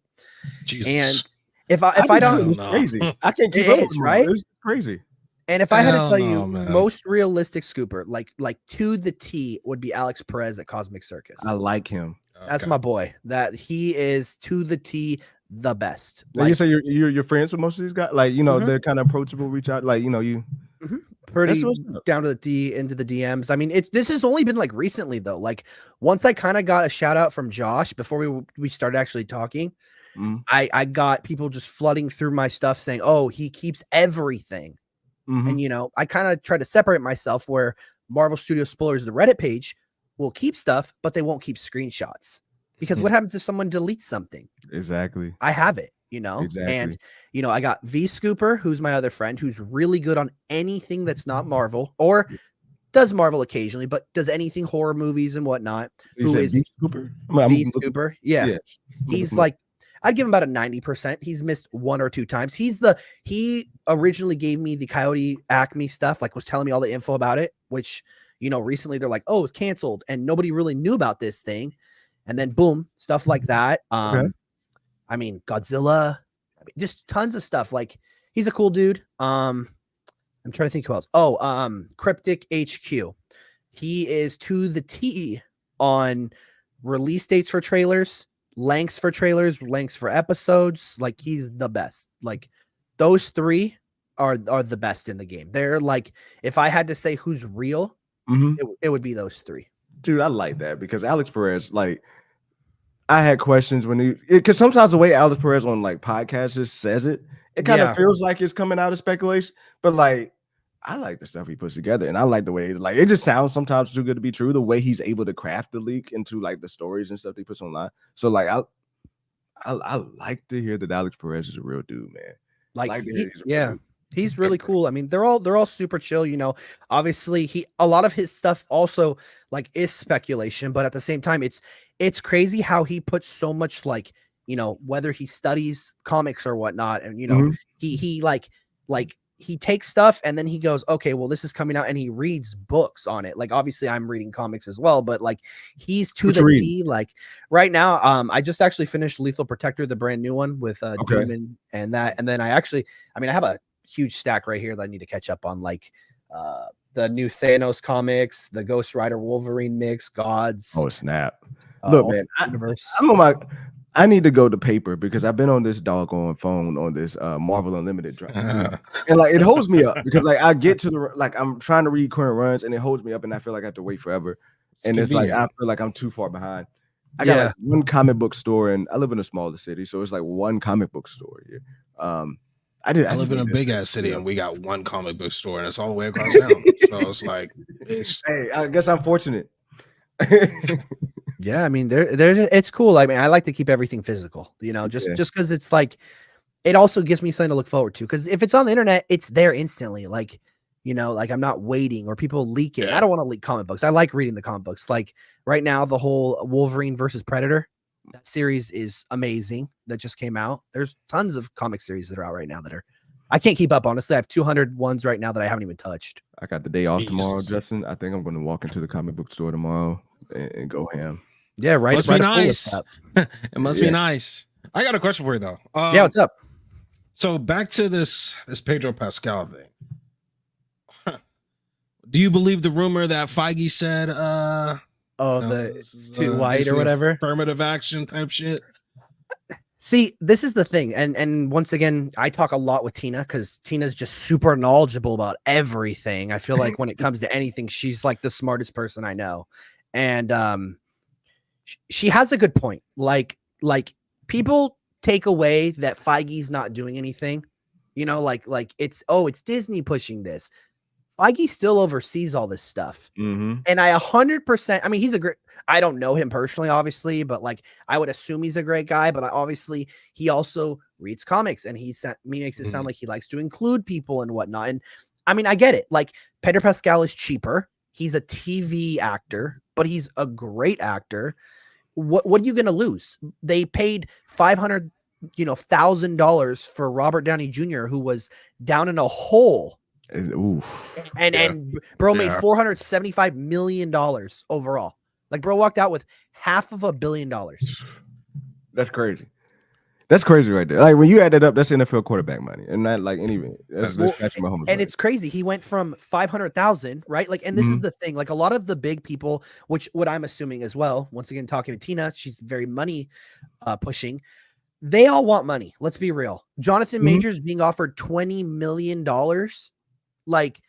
Jesus. And if I don't, it's crazy. I can't keep It up is, with right? It's crazy. And if I had to tell you, man. most realistic scooper, like to the T, would be Alex Perez at Cosmic Circus. I like him. That's my boy. That he is to the T, the best. Like, you say you're friends with most of these guys, like, you know, they're kind of approachable, reach out, like, you know, you pretty down to the D, into the DMs. I mean, this has only been like recently though. Like once I kind of got a shout out from Josh before we started actually talking, I got people just flooding through my stuff saying, "Oh, he keeps everything." And, you know, I kind of try to separate myself where Marvel Studios Spoilers, the Reddit page, will keep stuff, but they won't keep screenshots. Because what happens if someone deletes something? Exactly. I have it, you know? Exactly. And, you know, I got V Scooper, who's my other friend, who's really good on anything that's not Marvel, or does Marvel occasionally, but does anything horror movies and whatnot. Who is V Scooper? V Scooper. Yeah. He's like, I'd give him about a 90%. He's missed 1 or 2 times. He originally gave me the Coyote Acme stuff, like was telling me all the info about it, which, you know, recently they're like, oh, it's canceled. And nobody really knew about this thing. And then boom, stuff like that. I mean, Godzilla, just tons of stuff. Like, he's a cool dude. I'm trying to think who else. Oh, Cryptic HQ. He is to the T on release dates for trailers, lengths for trailers, lengths for episodes. Like, he's the best. Like, those 3 are the best in the game. They're like, if I had to say who's real, it would be those 3. Dude, I like that because Alex Perez, like, I had questions when because sometimes the way Alex Perez on like podcasts just says it kind of feels like it's coming out of speculation. But like, I like the stuff he puts together, and I like the way it just sounds sometimes too good to be true. The way he's able to craft the leak into like the stories and stuff he puts online. So like, I like to hear that Alex Perez is a real dude, man. He's really cool. I mean, they're all super chill, you know. Obviously, a lot of his stuff also like is speculation, but at the same time, it's crazy how he puts so much, like, you know, whether he studies comics or whatnot, and you know, he like he takes stuff and then he goes, okay, well, this is coming out, and he reads books on it. Like, obviously, I'm reading comics as well, but like, he's to the T. Like right now, I just actually finished Lethal Protector, the brand new one with Demon and that, and then I have a huge stack right here that I need to catch up on, like the new Thanos comics, the Ghost Rider Wolverine mix, Gods. Oh snap! Look, man, I need to go to paper because I've been on this doggone phone on this Marvel Unlimited drive, and like it holds me up because like I get to I'm trying to read current runs and it holds me up, and I feel like I have to wait forever, and it's like I feel like I'm too far behind. I got like one comic book store, and I live in a smaller city, so it's like one comic book store here. I live in a big ass city, and we got one comic book store, and it's all the way across town. So it's like, hey, I guess I'm fortunate. Yeah, I mean, it's cool. I mean, I like to keep everything physical, you know, just because it's like, it also gives me something to look forward to. Because if it's on the internet, it's there instantly. Like, you know, like I'm not waiting or people leak it. I don't want to leak comic books. I like reading the comic books. Like right now, the whole Wolverine versus Predator, that series is amazing. That just came out. There's tons of comic series that are out right now that I can't keep up. Honestly, I have 200 ones right now that I haven't even touched. I got the day off tomorrow, Justin. I think I'm going to walk into the comic book store tomorrow and go ham. Yeah, right. Must be nice. It must be nice. I got a question for you though. Yeah, what's up? So back to this Pedro Pascal thing. Do you believe the rumor that Feige said? It's too white or whatever. Affirmative action type shit. See, this is the thing, and once again, I talk a lot with Tina because Tina's just super knowledgeable about everything. I feel like when it comes to anything, she's like the smartest person I know, and she has a good point. Like people take away that Feige's not doing anything, you know, like it's Disney pushing this. Feige still oversees all this stuff. And I 100%, I mean, he's a great, I don't know him personally, obviously, but like, I would assume he's a great guy, but obviously he also reads comics and he makes it sound like he likes to include people and whatnot. And I mean, I get it. Like Pedro Pascal is cheaper. He's a TV actor, but he's a great actor. what are you going to lose? They paid $500,000 for Robert Downey Jr., who was down in a hole. Oof. And bro made Yeah. $475 million overall. Like, bro walked out with $500 million. That's crazy. That's crazy right there. Like when you add that up, that's NFL quarterback money, and not like any. That's Patrick Mahomes And money. it's crazy. He went from 500,000, right? Like, and this is the thing. Like, a lot of the big people, which what I'm assuming as well. Once again, talking to Tina, she's very money pushing. They all want money. Let's be real. Jonathan Majors being offered $20 million. Like,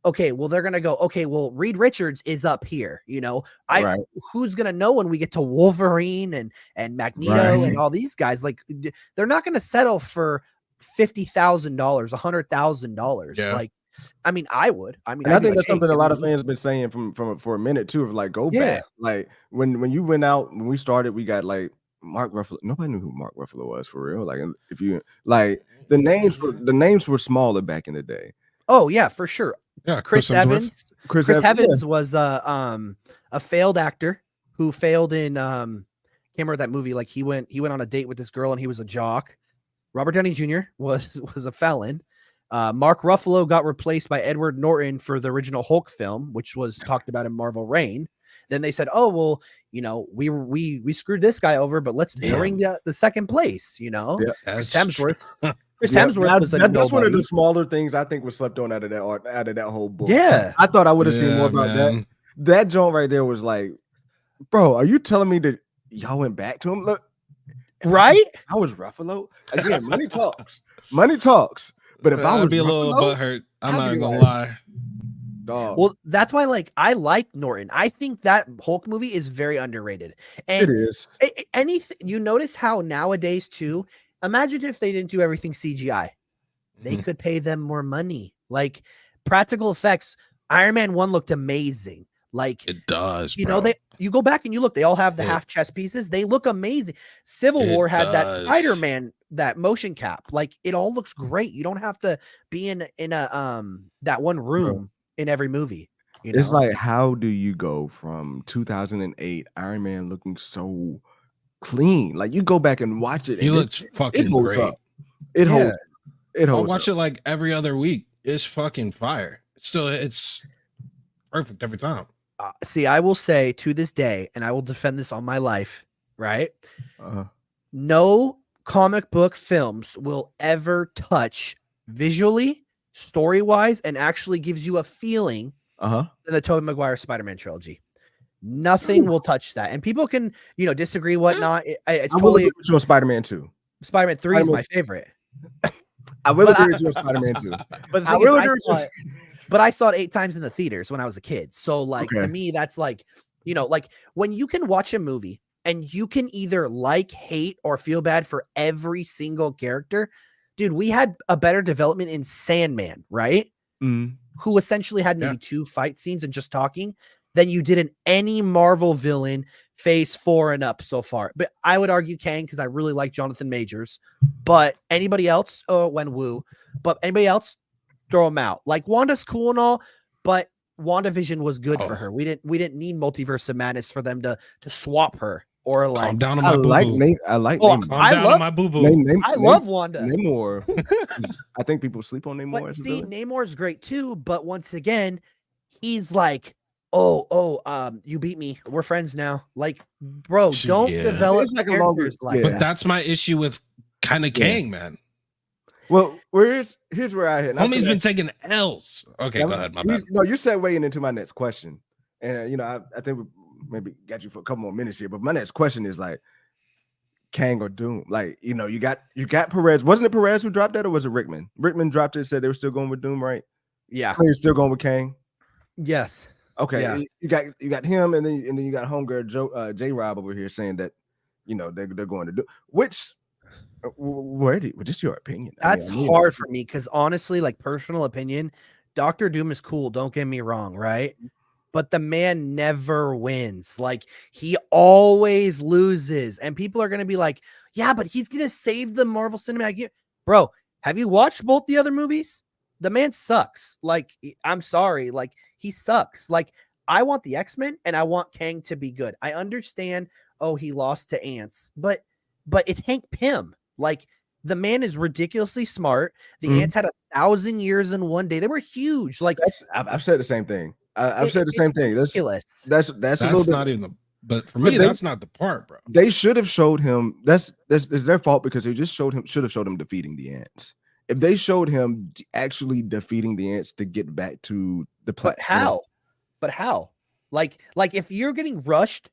okay, well, they're gonna go, okay, well, Reed Richards is up here, Right. Who's gonna know when we get to Wolverine and Magneto and all these guys? Like, they're not gonna settle for $50,000, $100,000. Yeah. Like, I mean, I would. I mean, And I think like, that's something hey, a lot of fans have been saying from for a minute too. Of like, go back. Like when you went out, when we started, we got like Mark Ruffalo. Nobody knew who Mark Ruffalo was for real. Like, if you like the names were smaller back in the day. Oh yeah, for sure. Yeah, Chris Evans. Chris Evans was a failed actor who failed in can't remember that movie. Like, he went on a date with this girl and he was a jock. Robert Downey Jr. was a felon. Mark Ruffalo got replaced by Edward Norton for the original Hulk film, which was talked about in Marvel Reign. Then they said, "Oh well, we screwed this guy over, but let's bring the second place." Chris Hemsworth. Chris Hemsworth was that's one of the smaller things I think was slept on out of that whole book. Yeah, I thought I would have seen more about that. That joint right there was like, bro, are you telling me that y'all went back to him? Look, right? I was Ruffalo again. Money talks. Money talks. But if I would be a little butthurt, I'm not gonna lie. Dog. Well, that's why, like, I like Norton. I think that Hulk movie is very underrated. And it is. Anything you notice how nowadays too. Imagine if they didn't do everything CGI. They could pay them more money. Like, practical effects. Iron Man 1 looked amazing. Like, it does. You go back and you look, they all have the half chest pieces. They look amazing. Civil War had that Spider-Man, that motion cap. Like, it all looks great. You don't have to be in a that one room in every movie. It's like, how do you go from 2008 Iron Man looking so clean? Like, you go back and watch it. He looks fucking great. It holds. I'll watch it like every other week. It's fucking fire. It's perfect every time. See, I will say to this day, and I will defend this on my life, right? No comic book films will ever touch visually, story-wise, and actually gives you a feeling than the Tobey Maguire Spider-Man trilogy. Nothing will touch that. And people can, disagree, whatnot. It's totally on Spider-Man 2. Spider-Man 3 is my favorite. I will agree with you on Spider-Man 2. But I saw it 8 times in the theaters when I was a kid. So, like, to me, that's like, like when you can watch a movie and you can either like, hate, or feel bad for every single character. Dude, we had a better development in Sandman, right? Who essentially had maybe 2 fight scenes and just talking than you did in any Marvel villain phase 4 and up so far. But I would argue Kang, because I really like Jonathan Majors. But anybody else, when Woo, but anybody else, throw them out. Like, Wanda's cool and all, but WandaVision was good for her. We didn't need Multiverse of Madness for them to swap her. Or like, calm down on my boo-boo. I like calm down on my boo-boo. I love Wanda. Namor. I think people sleep on Namor. But see, Namor's great too, but once again, he's like, you beat me. We're friends now. Like, bro, don't develop like characters like that. But that's my issue with kind of Kang, man. Well, here's where I hit. Homie's been taking L's. Okay, go ahead. My bad. No, you're segueing into my next question, and I think we maybe got you for a couple more minutes here. But my next question is like, Kang or Doom? Like, you got Perez. Wasn't it Perez who dropped that, or was it Rickman? Rickman dropped it. Said they were still going with Doom, right? Yeah, you're still going with Kang. Yes. Okay. Yeah. You got him, and then you got homegirl J Rob over here saying that, they're going to do which. Just your opinion? That's hard for me because honestly, like, personal opinion, Dr. Doom is cool. Don't get me wrong, right? But the man never wins. Like, he always loses, and people are gonna be like, "Yeah, but he's gonna save the Marvel Cinematic Universe." Bro, have you watched both the other movies? The man sucks. Like, I'm sorry, like, he sucks. Like, I want the X-Men and I want Kang to be good. I understand, oh, he lost to ants, but it's Hank Pym. Like, the man is ridiculously smart. The ants had 1,000 years in one day. They were huge. Like, I've said the same thing. I've said the same thing. Ridiculous. That's a little bit, not even but for me, that's not the part, bro. They should have showed him. That's their fault because they just should have showed him defeating the ants. If they showed him actually defeating the ants to get back to the platform. But how? Like if you're getting rushed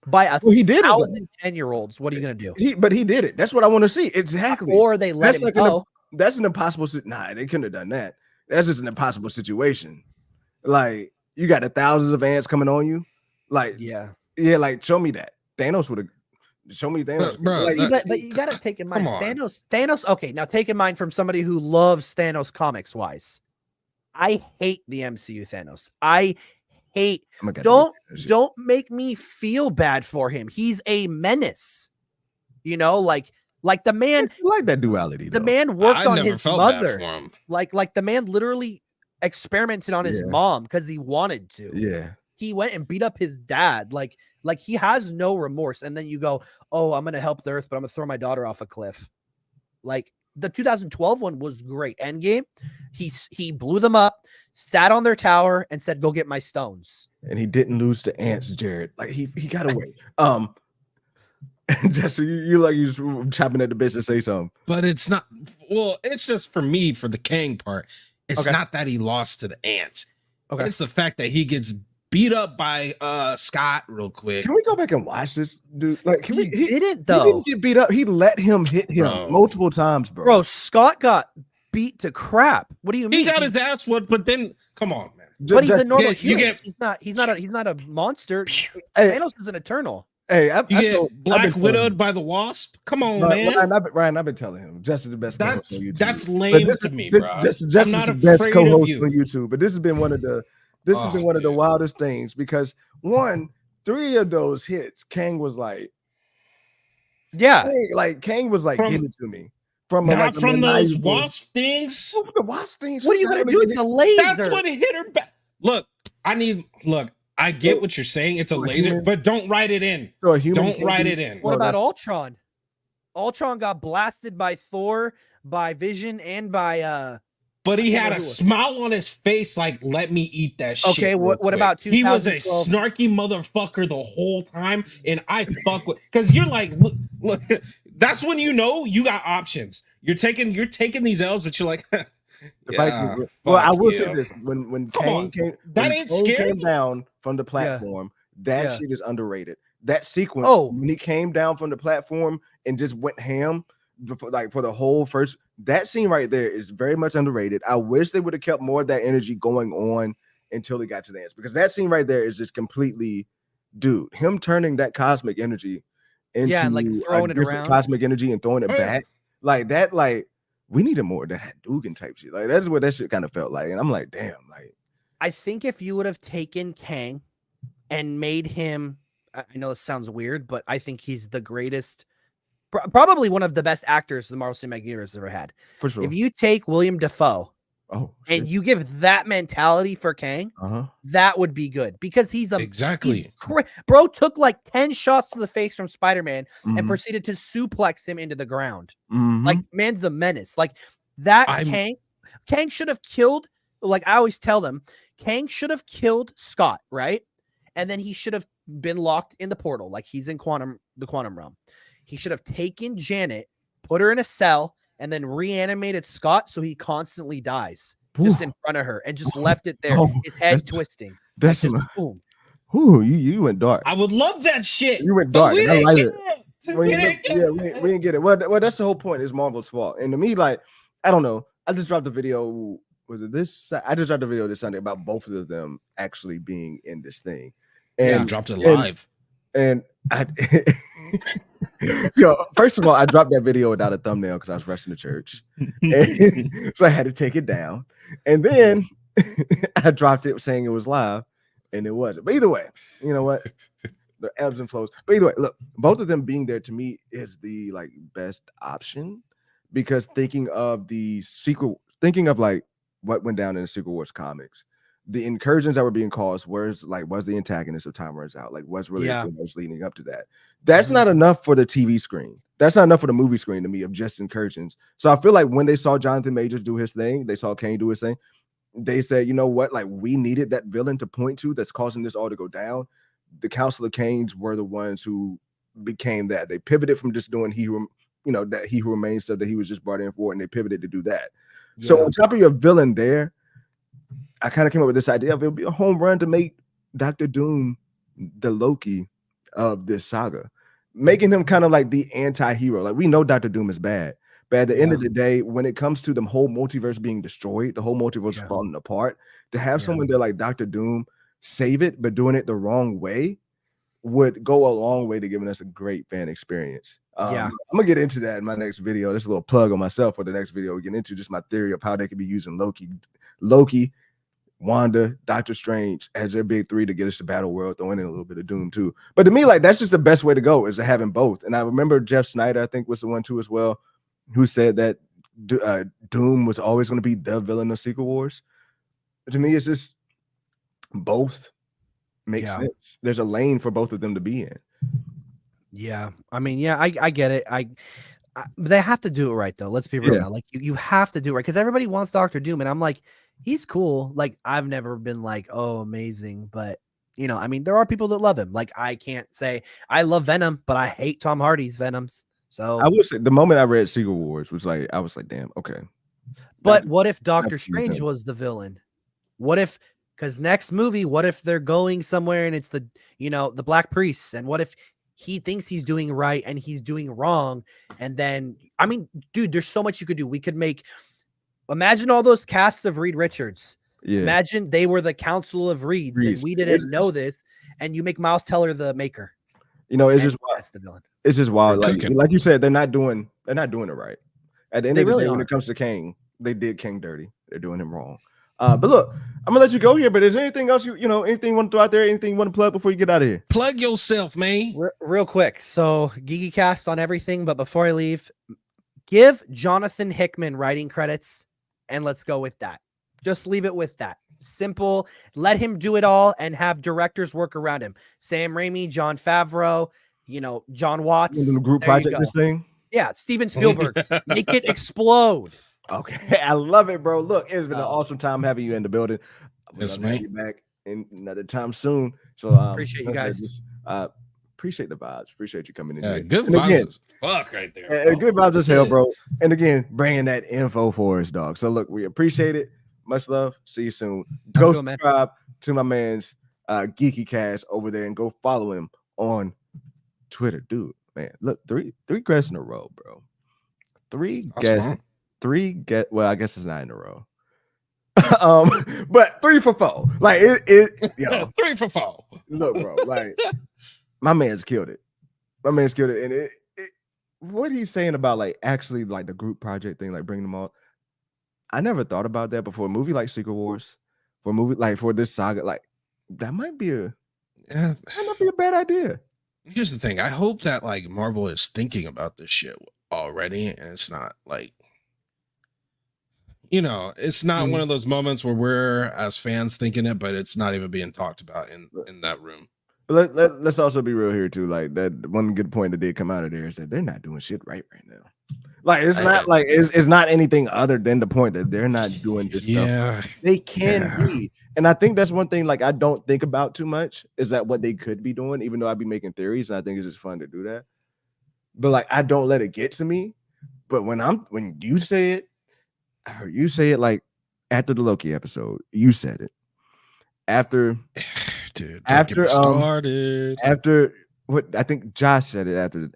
by he did 1,000 10-year-olds, what are you gonna do? But he did it. That's what I want to see. Exactly. Or they let him go. That's an impossible. Nah, they couldn't have done that. That's just an impossible situation. Like, you got thousands of ants coming on you. Like, yeah. Like, show me that. Thanos would have. Show me Thanos, bro. Like, but you gotta take in mind Thanos. Okay, now take in mind from somebody who loves Thanos comics wise. I hate the MCU Thanos. I hate. Don't make me feel bad for him. He's a menace. You know, like the man. I like that duality. The man worked on his mother. Like the man literally experimented on his mom because he wanted to. Yeah. He went and beat up his dad. Like he has no remorse. And then you go, oh, I'm gonna help the Earth, but I'm gonna throw my daughter off a cliff. Like, the 2012 one was great. Endgame, he blew them up, sat on their tower, and said, "Go get my stones." And he didn't lose to ants, Jared. Like, he got away. Jesse, you chopping at the bit to say something. But it's not. Well, it's just for me, for the Kang part. It's not that he lost to the ants. Okay. It's the fact that he gets beat up by Scott real quick. Can we go back and watch this, dude? Like, he didn't, though. He didn't get beat up. He let him hit him multiple times, bro. Bro, Scott got beat to crap. What do you mean? He got his ass whooped, but then come on, man. But he's a normal human. He's not a monster. Thanos is an Eternal. Hey, you get Black Widowed by the Wasp. Come on, man. Ryan, I've been telling him Justin's the best co-host on YouTube. That's lame to me, bro. Justin's I'm not the best co-host on YouTube, but this has been one of the the wildest things because 3 of those hits, Kang was like, Kang was like getting it to me from those wasp things. The wasp things. What are you gonna do? It's a laser. That's what it hit her back. Look, I get what you're saying. It's a laser, but don't write it in. Don't write it in. What about Ultron? Ultron got blasted by Thor, by Vision, and by But he had a smile on his face, like, let me eat that shit. Okay, what about 2012? He was a snarky motherfucker the whole time, and I fuck with, because you're like, look, that's when you know you got options. You're taking these L's, but you're like, I will say this: when Kang came down from the platform, that shit is underrated. That sequence when he came down from the platform and just went ham, for the whole first, that scene right there is very much underrated. I wish they would have kept more of that energy going on until he got to the ends, because that scene right there is just completely, dude, him turning that cosmic energy into like throwing it around, cosmic energy and throwing it back like that. Like, we needed more of that Hadouken type shit. Like, that's what that shit kind of felt like. And I'm like, damn. Like, I think if you would have taken Kang and made him, I know it sounds weird, but I think he's the greatest, probably one of the best actors the Marvel Cinematic Universe has ever had. For sure. If you take William Dafoe and you give that mentality for Kang, that would be good, because he's bro took like 10 shots to the face from Spider-Man and proceeded to suplex him into the ground. Like, man's a menace. Like, that Kang should have killed, like I always tell them, Kang should have killed Scott, right? And then he should have been locked in the portal, like he's in the quantum realm. He should have taken Janet, put her in a cell, and then reanimated Scott so he constantly dies just in front of her, and just left it there, his head twisting. That's just boom. Ooh, you went dark. I would love that shit. You went dark. We didn't get it. Well, that's the whole point. It's Marvel's fault. And to me, like, I don't know. I just dropped a video. Was it this? I just dropped a video this Sunday about both of them actually being in this thing. And I dropped it live. And I, first of all, I dropped that video without a thumbnail because I was rushing to church, and so I had to take it down. And then I dropped it saying it was live, and it wasn't. But either way, you know what? The ebbs and flows. But either way, look, both of them being there to me is the best option, because thinking of like what went down in the Secret Wars comics, the incursions that were being caused was the antagonist of Time Runs Out, like what's really was leading up to that. That's not enough for the TV screen. That's not enough for the movie screen to me of just incursions. So I feel like when they saw Jonathan Majors do his thing, they saw Kane do his thing, they said, you know what, like we needed that villain to point to that's causing this all to go down. The Council of Kanes were the ones who became that. They pivoted from just doing that He Who Remains stuff that he was just brought in for, and they pivoted to do that. Yeah. So on top of your villain there, I kind of came up with this idea of it would be a home run to make Dr. Doom the Loki of this saga, making him kind of like the anti-hero. Like we know Dr. Doom is bad, but at the end of the day, when it comes to the whole multiverse being destroyed, the whole multiverse falling apart, to have someone there like Dr. Doom save it, but doing it the wrong way would go a long way to giving us a great fan experience. I'm gonna get into that in my next video. There's a little plug on myself for the next video. We get into just my theory of how they could be using Loki, Wanda, Doctor Strange as their big three to get us to Battle World, throwing in a little bit of Doom too. But to me, like that's just the best way to go, is to having both. And I remember Jeff Snyder, I think, was the one too as well, who said that Doom was always going to be the villain of Secret Wars. To me, it's just both makes sense. There's a lane for both of them to be in. Yeah, I mean, I get it. But they have to do it right though. Let's be real now. Like you have to do it right, because everybody wants Doctor Doom, and I'm like, he's cool. Like I've never been like, oh, amazing, but I mean, there are people that love him. Like I can't say I love Venom, but I hate Tom Hardy's Venoms. So I would say the moment I read Secret Wars was like, I was like, damn, okay. But what if Doctor Strange was the villain? What if, because next movie, what if they're going somewhere and it's the Black Priests, and what if he thinks he's doing right and he's doing wrong? And then, I mean, dude, there's so much you could do. We could imagine all those casts of Reed Richards. Yeah. Imagine they were the Council of Reeds and we didn't know this, and you make Miles Teller the maker. It's just wild. That's the villain. It's just wild. Like you said, they're not doing it right. At the end of the day, when it comes to Kang, they did Kang dirty. They're doing him wrong. But look, I'm gonna let you go here. But is there anything else anything you want to throw out there? Anything you want to plug before you get out of here? Plug yourself, man. Real quick. So GeekyCast on everything. But before I leave, give Jonathan Hickman writing credits, and let's go with that. Just leave it with that. Simple. Let him do it all, and have directors work around him. Sam Raimi, Jon Favreau, John Watts. The group project, this thing. Yeah, Steven Spielberg. Make it explode. Okay, I love it, bro. Look, it's been an awesome time having you in the building. Yes, man. You back in another time soon. So appreciate you guys. Appreciate the vibes. Appreciate you coming in. Yeah, good vibes. Fuck right there. Good vibes as hell, bro. And again, bringing that info for us, dog. So look, we appreciate it. Much love. See you soon. Go subscribe to my man's GeekyCast over there and go follow him on Twitter, dude. Man, look, three guests in a row, bro. Well, I guess it's not in a row. But 3 for 4. Like it 3 for 4. Look, bro, like my man's killed it. And it what he's saying about like actually like the group project thing, like bringing them all. I never thought about that before. A movie like Secret Wars, for a movie like for this saga, like that might be a bad idea. Here's the thing. I hope that like Marvel is thinking about this shit already, and it's not like, it's not one of those moments where we're as fans thinking it, but it's not even being talked about in that room. But let's also be real here too. Like that one good point that did come out of there is that they're not doing shit right now. Like it's not like it's not anything other than the point that they're not doing this stuff. They can be. And I think that's one thing like I don't think about too much, is that what they could be doing, even though I'd be making theories, and I think it's just fun to do that. But like I don't let it get to me. But when you say it, I heard you say it like after the Loki episode. You said it. After started. After what I think Josh said it after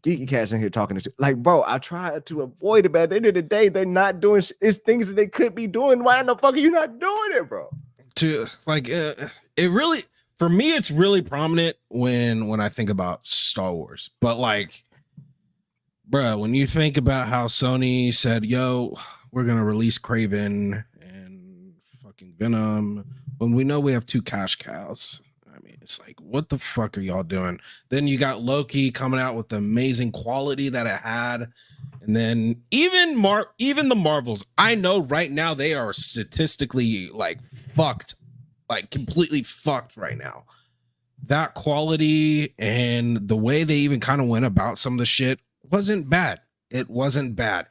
GeekyCast in here talking to like, bro, I tried to avoid it, but at the end of the day, they're not doing it's things that they could be doing. Why the fuck are you not doing it, bro? To like it really, for me, it's really prominent when I think about Star Wars. But like, bro, when you think about how Sony said, yo, we're gonna release Kraven and fucking Venom, when we know we have 2 cash cows. I mean, It's like, what the fuck are y'all doing? Then you got Loki coming out with the amazing quality that it had. And then even the Marvels, I know right now they are statistically like fucked, like completely fucked right now. That quality and the way they even kind of went about some of the shit wasn't bad. It wasn't bad.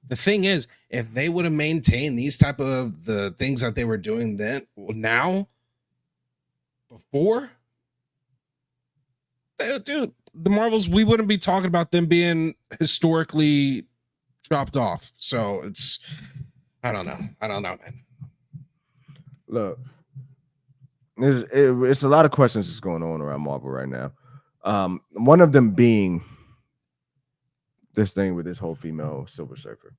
The thing is, if they would have maintained these type of the things that they were doing then, now, before, dude, the Marvels, we wouldn't be talking about them being historically dropped off. So it's, I don't know, man. Look, it's a lot of questions that's going on around Marvel right now. One of them being this thing with this whole female Silver Surfer.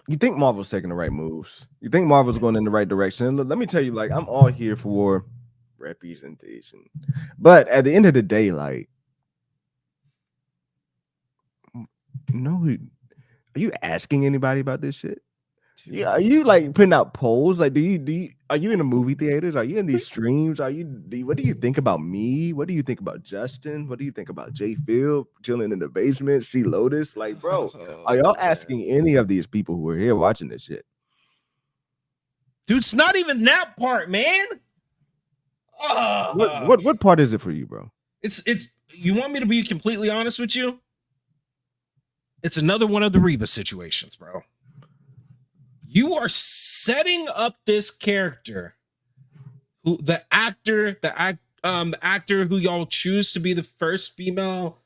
You think Marvel's taking the right moves? You think Marvel's going in the right direction? And let me tell you, like, I'm all here for representation, but at the end of the day, like, no, are you asking anybody about this shit? Yeah, are you like putting out polls? Like, are you in the movie theaters? Are you in these streams? What do you think about me? What do you think about Justin? What do you think about Jay Field chilling in the basement? See Lotus? Like, bro, are y'all asking any of these people who are here watching this shit? Dude, it's not even that part, man. What part is it for you, bro? It's you want me to be completely honest with you? It's another one of the Reva situations, bro. You are setting up this character, who the actor who y'all choose to be the first female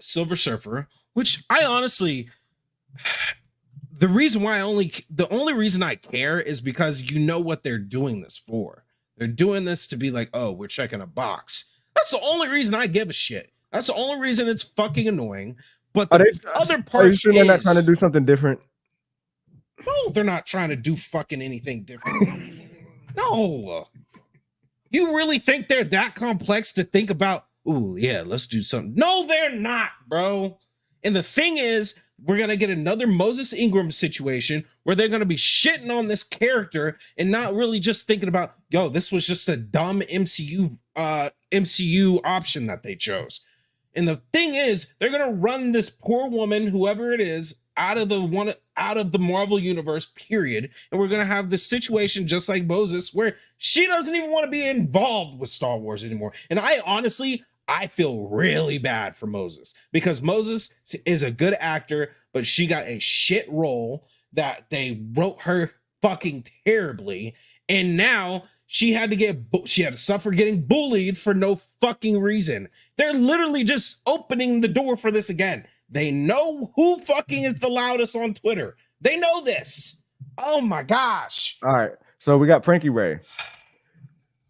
Silver Surfer, which I honestly, the only reason I care is because you know what they're doing this for. They're doing this to be like, oh, we're checking a box. That's the only reason I give a shit. That's the only reason it's fucking annoying. But the other part, are you sure they're not trying to do something different? No, they're not trying to do fucking anything different. No. You really think they're that complex to think about, ooh, yeah, let's do something? No, they're not, bro. And the thing is, we're going to get another Moses Ingram situation where they're going to be shitting on this character and not really just thinking about, yo, this was just a dumb MCU option that they chose. And the thing is, they're going to run this poor woman, whoever it is, out of the Marvel universe, period. And we're going to have this situation just like Moses, where she doesn't even want to be involved with Star Wars anymore. And I feel really bad for Moses, because Moses is a good actor, but she got a shit role that they wrote her fucking terribly. And now she had to suffer getting bullied for no fucking reason. They're literally just opening the door for this again. They know who fucking is the loudest on Twitter. They know this. Oh my gosh. All right. So we got Frankie Ray.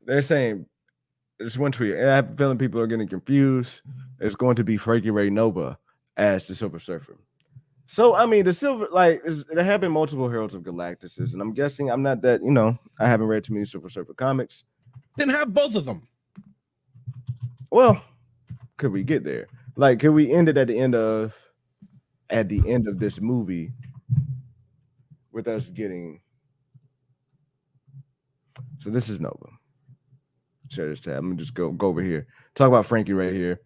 They're saying, there's one tweet. I have a feeling people are getting confused. It's going to be Frankie Ray Nova as the Silver Surfer. So, I mean, there have been multiple Heralds of Galactus, and I'm guessing I'm not that, I haven't read too many Silver Surfer comics. Then have both of them. Well, could we get there? Like, could we end it at the end of this movie with us getting? So this is Nova. Share this tab. I'm gonna just go over here. Talk about Frankie Ray here.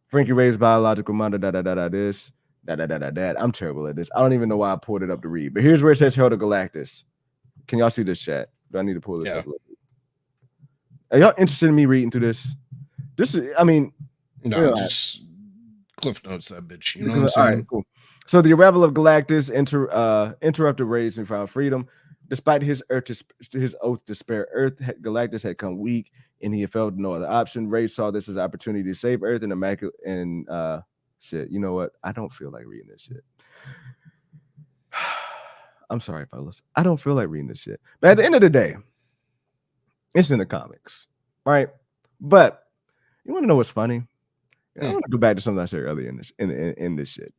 Frankie Ray's biological mother. This. That. I'm terrible at this. I don't even know why I pulled it up to read. But here's where it says Herald of Galactus. Can y'all see this chat? Do I need to pull this up a little bit? Are y'all interested in me reading through this? No, just Cliff Notes that bitch. You know what I'm saying? All right, cool. So the arrival of Galactus interrupted raids and found freedom. Despite his oath to spare Earth, Galactus had come weak, and he had felt no other option. Ray saw this as an opportunity to save Earth and immaculate shit. You know what? I don't feel like reading this shit. I'm sorry, fellas. I don't feel like reading this shit. But at the end of the day, it's in the comics, right? But you want to know what's funny? I want to go back to something I said earlier in this shit.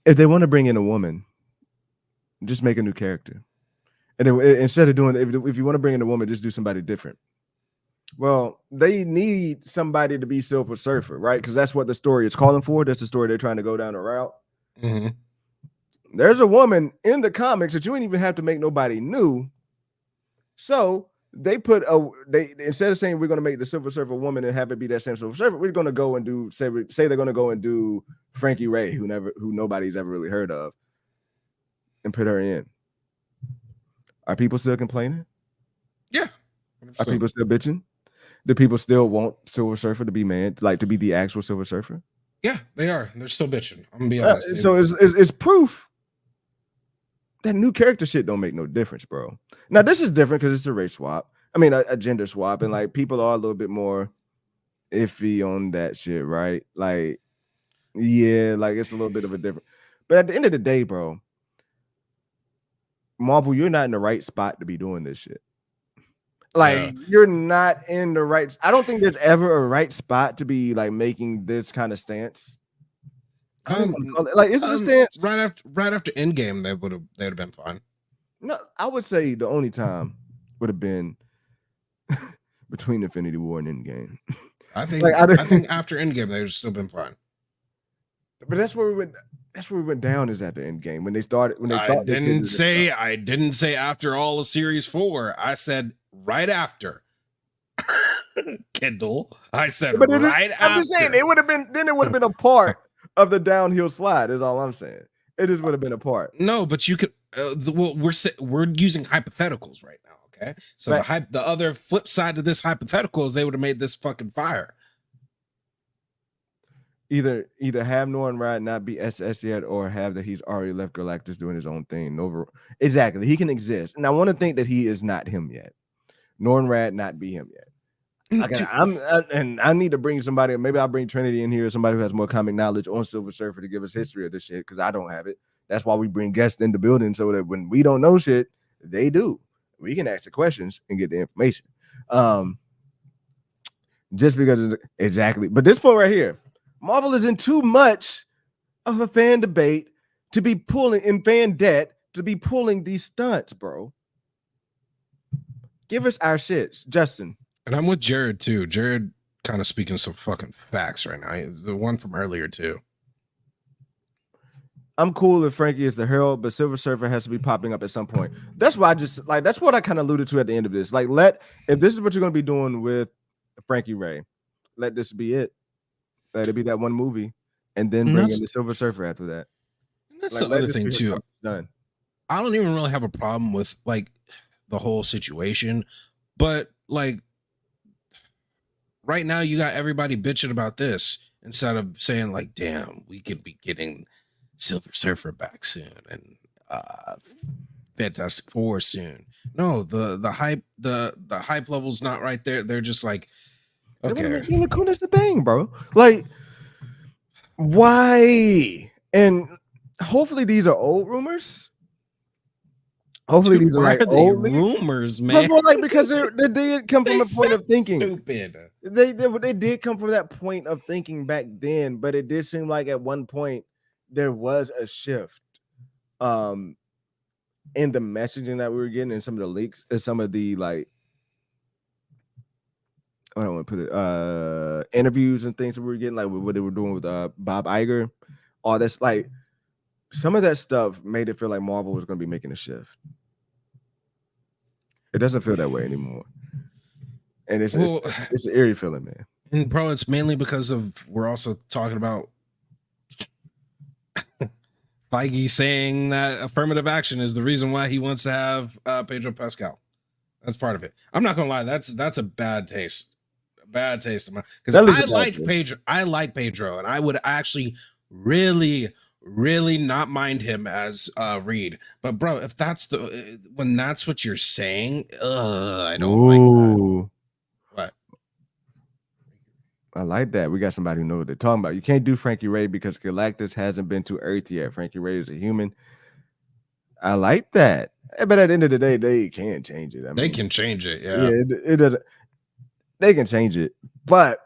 If they want to bring in a woman, just make a new character. And then, instead of doing, if you want to bring in a woman, just do somebody different. Well, they need somebody to be Silver Surfer, right? Because that's what the story is calling for. That's the story they're trying to go down the route. Mm-hmm. There's a woman in the comics that you didn't even have to make nobody new. So they put they instead of saying we're going to make the Silver Surfer woman and have it be that same Silver Surfer, we're going to go and do say they're going to go and do Frankie Ray, who nobody's ever really heard of, and put her in. Are people still complaining? Yeah. 100%. Are people still bitching? Do people still want Silver Surfer to be to be the actual Silver Surfer? Yeah, they are. They're still bitching. I'm gonna be honest. So it's proof that new character shit don't make no difference, bro. Now this is different because it's a race swap. I mean, a gender swap, and like people are a little bit more iffy on that shit, right? Like, yeah, like it's a little bit of a different. But at the end of the day, bro, Marvel, you're not in the right spot to be doing this shit. Like, you're not in the right. I don't think there's ever a right spot to be like making this kind of stance. Like, is it a stance? Right after Endgame, they would have been fine. No, I would say the only time would have been between Infinity War and Endgame. I think I think after Endgame they would have still been fine. But that's where we went. That's where we went down is at the Endgame when they started. When they I didn't say after all of Series 4. I said right after. Kendall. I said right after. I'm just saying it would have been. Then it would have been a part of the downhill slide. Is all I'm saying. It just would have been a part. No, but you could. Well, we're using hypotheticals right now. Okay, so right. The other flip side of this hypothetical is they would have made this fucking fire. Either have Norrin Radd not be SS yet, or have that he's already left Galactus doing his own thing. Exactly, he can exist, and I want to think that he is not him yet. Norrin Radd not be him yet. I need to bring somebody. Maybe I'll bring Trinity in here, somebody who has more comic knowledge on Silver Surfer to give us history of this shit, because I don't have it. That's why we bring guests in the building, so that when we don't know shit, they do. We can ask the questions and get the information. Just because exactly, but this point right here. Marvel is in too much of a fan debate to be pulling in fan debt to be pulling these stunts, bro. Give us our shits, Justin. And I'm with Jared too. Jared kind of speaking some fucking facts right now. The one from earlier too. I'm cool if Frankie is the hero, but Silver Surfer has to be popping up at some point. That's why that's what I kind of alluded to at the end of this. Like, if this is what you're gonna be doing with Frankie Ray, let this be it. Let it be that one movie, and then bring in the Silver Surfer after that. That's the other thing too. Done. I don't even really have a problem with like the whole situation, but like right now you got everybody bitching about this instead of saying like, damn, we could be getting Silver Surfer back soon and Fantastic Four soon. No, the hype level's not right there. They're just like, okay. That's the thing, bro. Like, why? And hopefully these are old rumors. Hopefully these are like old rumors, man. Like, because they did come from a point of thinking. Stupid. They did come from that point of thinking back then, but it did seem like at one point there was a shift in the messaging that we were getting, and some of the leaks, and some of the like, I don't want to put it interviews and things that we were getting, like what they were doing with Bob Iger. All that's like some of that stuff made it feel like Marvel was going to be making a shift. It doesn't feel that way anymore, and it's an eerie feeling, man. And bro, it's mainly because of we're also talking about Feige saying that affirmative action is the reason why he wants to have Pedro Pascal. That's part of it. I'm not gonna lie, that's a bad taste. Bad taste of mine, because I like Pedro. I like Pedro, and I would actually really not mind him as Reed. But bro, if that's when that's what you're saying, I don't like that. What? I like that. We got somebody who knows what they're talking about. You can't do Frankie Ray because Galactus hasn't been to Earth yet. Frankie Ray is a human. I like that. But at the end of the day, they can change it. They can change it. Yeah, it doesn't. They can change it, but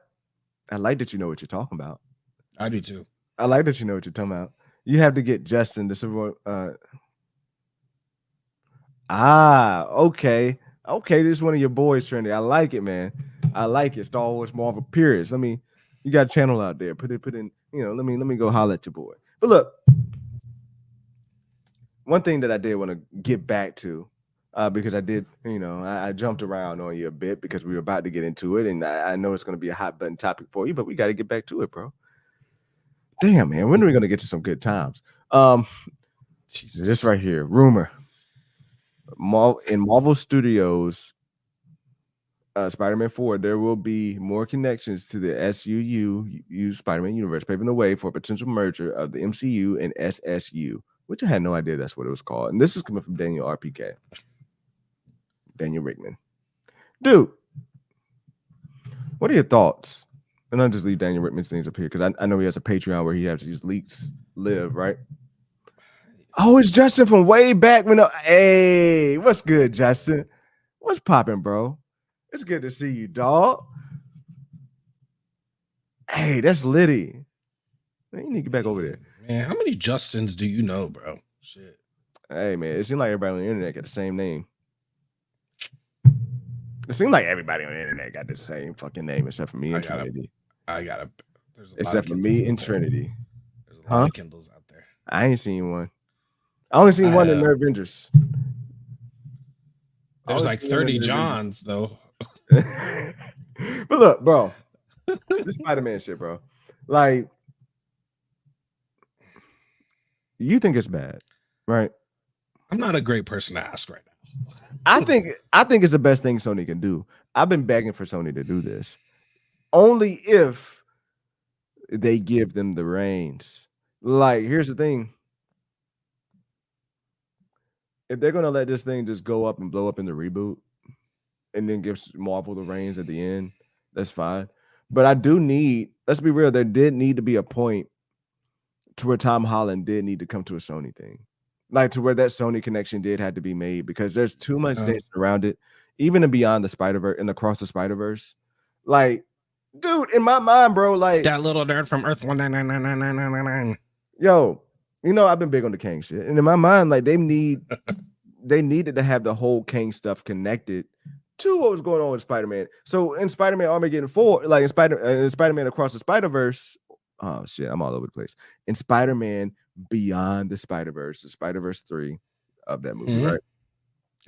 I like that you know what you're talking about. I do too. I like that you know what you're talking about. You have to get Justin the Silver. Okay. This is one of your boys, Trinity. I like it, man. I like it. Star Wars, Marvel, periods. You got a channel out there. Put in. Let me go holler at your boy. But look, one thing that I did want to get back to, because I did, I jumped around on you a bit because we were about to get into it, and I know it's going to be a hot button topic for you, but we got to get back to it, bro. Damn, man, when are we going to get to some good times? Jesus. This right here, rumor. In Marvel Studios, Spider-Man 4, there will be more connections to the SUU Spider-Man universe, paving the way for a potential merger of the MCU and SSU, which I had no idea that's what it was called. And this is coming from Daniel RPK. Daniel Rickman. Dude, what are your thoughts? And I'll just leave Daniel Rickman's things up here because I know he has a Patreon where he has these leaks live, right? Oh, it's Justin from way back when. Hey, what's good, Justin? What's popping, bro? It's good to see you, dog. Hey, that's Liddy. Man, you need to get back over there. Man, how many Justins do you know, bro? Shit. Hey, man, it seems like everybody on the internet got the same name. It seems like everybody on the internet got the same fucking name except for me and Trinity. Except for me and Trinity. There's a lot of Kindles out there. I ain't seen one. I only seen one in Nerd Avengers. There's like 30 Johns, though. But look, bro, this Spider-Man shit, bro. Like, you think it's bad, right? I'm not a great person to ask right now. I think it's the best thing Sony can do. I've been begging for Sony to do this. Only if they give them the reins. Like, here's the thing. If they're gonna let this thing just go up and blow up in the reboot and then give Marvel the reins at the end, that's fine. But I do need, let's be real, there did need to be a point to where Tom Holland did need to come to a Sony thing. Like to where that Sony connection did have to be made because there's too much dance around it, even in Beyond the Spider-Verse and Across the Spider-Verse. Like, dude, in my mind, bro, like that little nerd from Earth 1999999. Yo, I've been big on the Kang shit. And in my mind, like they needed to have the whole Kang stuff connected to what was going on with Spider-Man. So in Spider-Man Armageddon 4, like in Spider-Man Across the Spider-Verse, oh shit, I'm all over the place. In Spider-Man Beyond the Spider-Verse, the Spider-Verse 3 of that movie, right?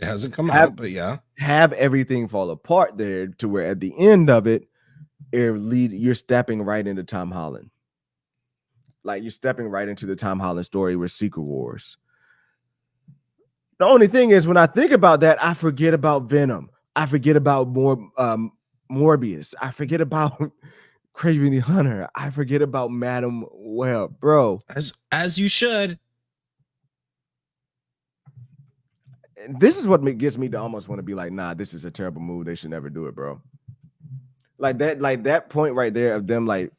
It hasn't come out, but yeah. Have everything fall apart there to where at the end of it, you're stepping right into Tom Holland. Like you're stepping right into the Tom Holland story with Secret Wars. The only thing is when I think about that, I forget about Venom. I forget about Morbius. I forget about Kraven the Hunter. I forget about Madam Web, bro. As you should. This is what gets me to almost want to be like, nah, this is a terrible move. They should never do it, bro. Like that point right there of them like,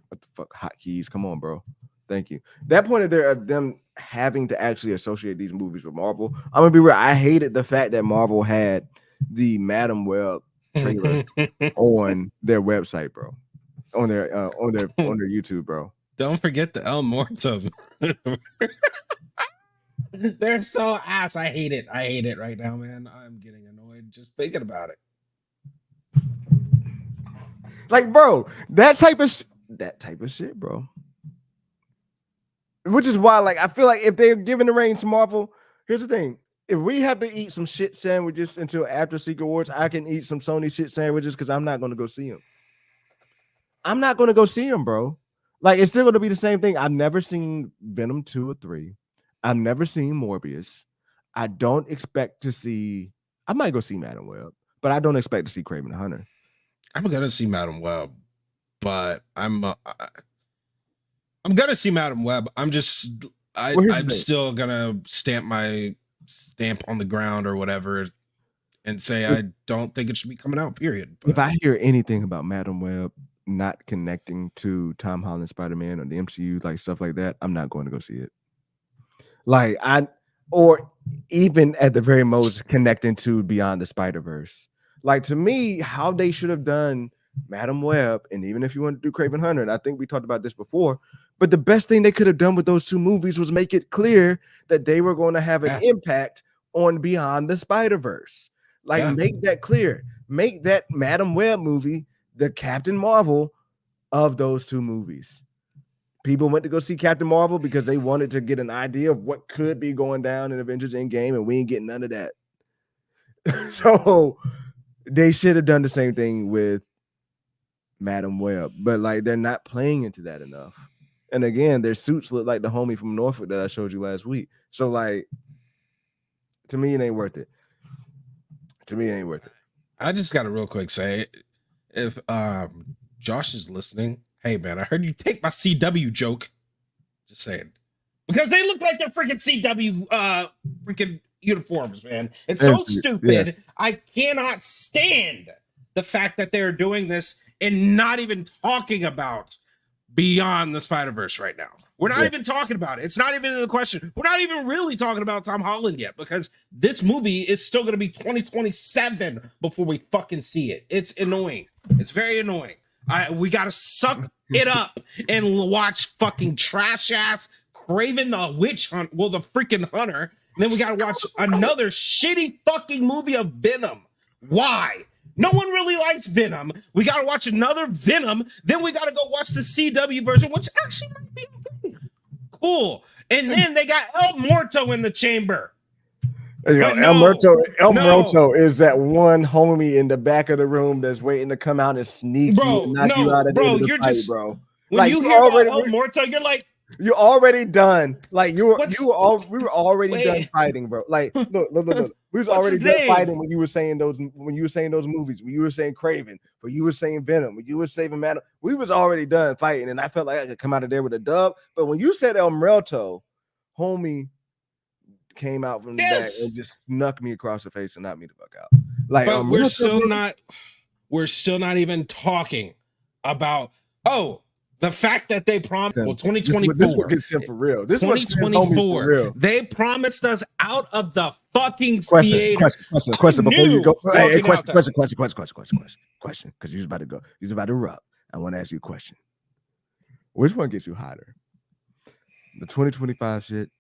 what the fuck, hotkeys? Come on, bro. Thank you. That point of them having to actually associate these movies with Marvel. I'm gonna be real. I hated the fact that Marvel had the Madam Web trailer on their website, bro. On their YouTube, bro. Don't forget the El Mortem. They're so ass. I hate it. I hate it right now, man. I'm getting annoyed just thinking about it. Like, bro, that type of shit, bro. Which is why, like, I feel like if they're giving the reins to Marvel, here's the thing. If we have to eat some shit sandwiches until after Secret Wars, I can eat some Sony shit sandwiches because I'm not going to go see them. I'm not going to go see them, bro. Like, it's still going to be the same thing. I've never seen Venom 2 or 3. I've never seen Morbius. I don't expect to see... I might go see Madam Web, but I don't expect to see Kraven the Hunter. I'm going to see Madam Web, but I'm going to see Madam Web. I'm still going to stamp on the ground or whatever and say I don't think it should be coming out, period. But if I hear anything about Madam Web not connecting to Tom Holland Spider-Man or the MCU, like stuff like that, I'm not going to go see it. Like or even at the very most connecting to Beyond the Spider-Verse. Like to me, how they should have done Madam Web, and even if you want to do Kraven Hunter, and I think we talked about this before, but the best thing they could have done with those two movies was make it clear that they were going to have an impact on Beyond the Spider-Verse. Like make that clear. Make that Madam Web movie the Captain Marvel of those two movies. People went to go see Captain Marvel because they wanted to get an idea of what could be going down in Avengers Endgame, and we ain't getting none of that. So they should have done the same thing with Madam Web, but like they're not playing into that enough. And again, their suits look like the homie from Norfolk that I showed you last week. So like, to me, it ain't worth it. To me, it ain't worth it. I just got to real quick say, if Josh is listening, hey man, I heard you take my CW joke. Just saying, because they look like they're freaking CW freaking uniforms, man. It's so stupid. Yeah. I cannot stand the fact that they're doing this and not even talking about Beyond the Spider-Verse right now. We're not even talking about it. It's not even in the question. We're not even really talking about Tom Holland yet, because this movie is still going to be 2027 before we fucking see it. It's annoying. It's very annoying. We got to suck it up and watch fucking trash ass Craven the Witch Hunt. Well, the freaking hunter. And then we got to watch another shitty fucking movie of Venom. Why? No one really likes Venom. We got to watch another Venom. Then we got to go watch the CW version, which actually might be okay. Cool. And then they got El Muerto in the chamber. El Muerto is that one homie in the back of the room that's waiting to come out and sneak you and knock you out of the fight, bro. When like, you hear about El Muerto, you're like, you're already done. Like we were already done fighting, bro. Like look. We was already done fighting when you were saying those movies, when you were saying Craven, when you were saying Venom, when you were saying Madam. We was already done fighting, and I felt like I could come out of there with a dub. But when you said El Muerto, homie came out from the back and just snuck me across the face and knocked me the fuck out. Like, but we're still not even talking about the fact that they promised, 2024. This one gets him for real. This 2024. For real. They promised us out of the fucking theater. Question before you go. Question. Because you're about to go. You're about to erupt. I want to ask you a question. Which one gets you hotter? The 2025 shit,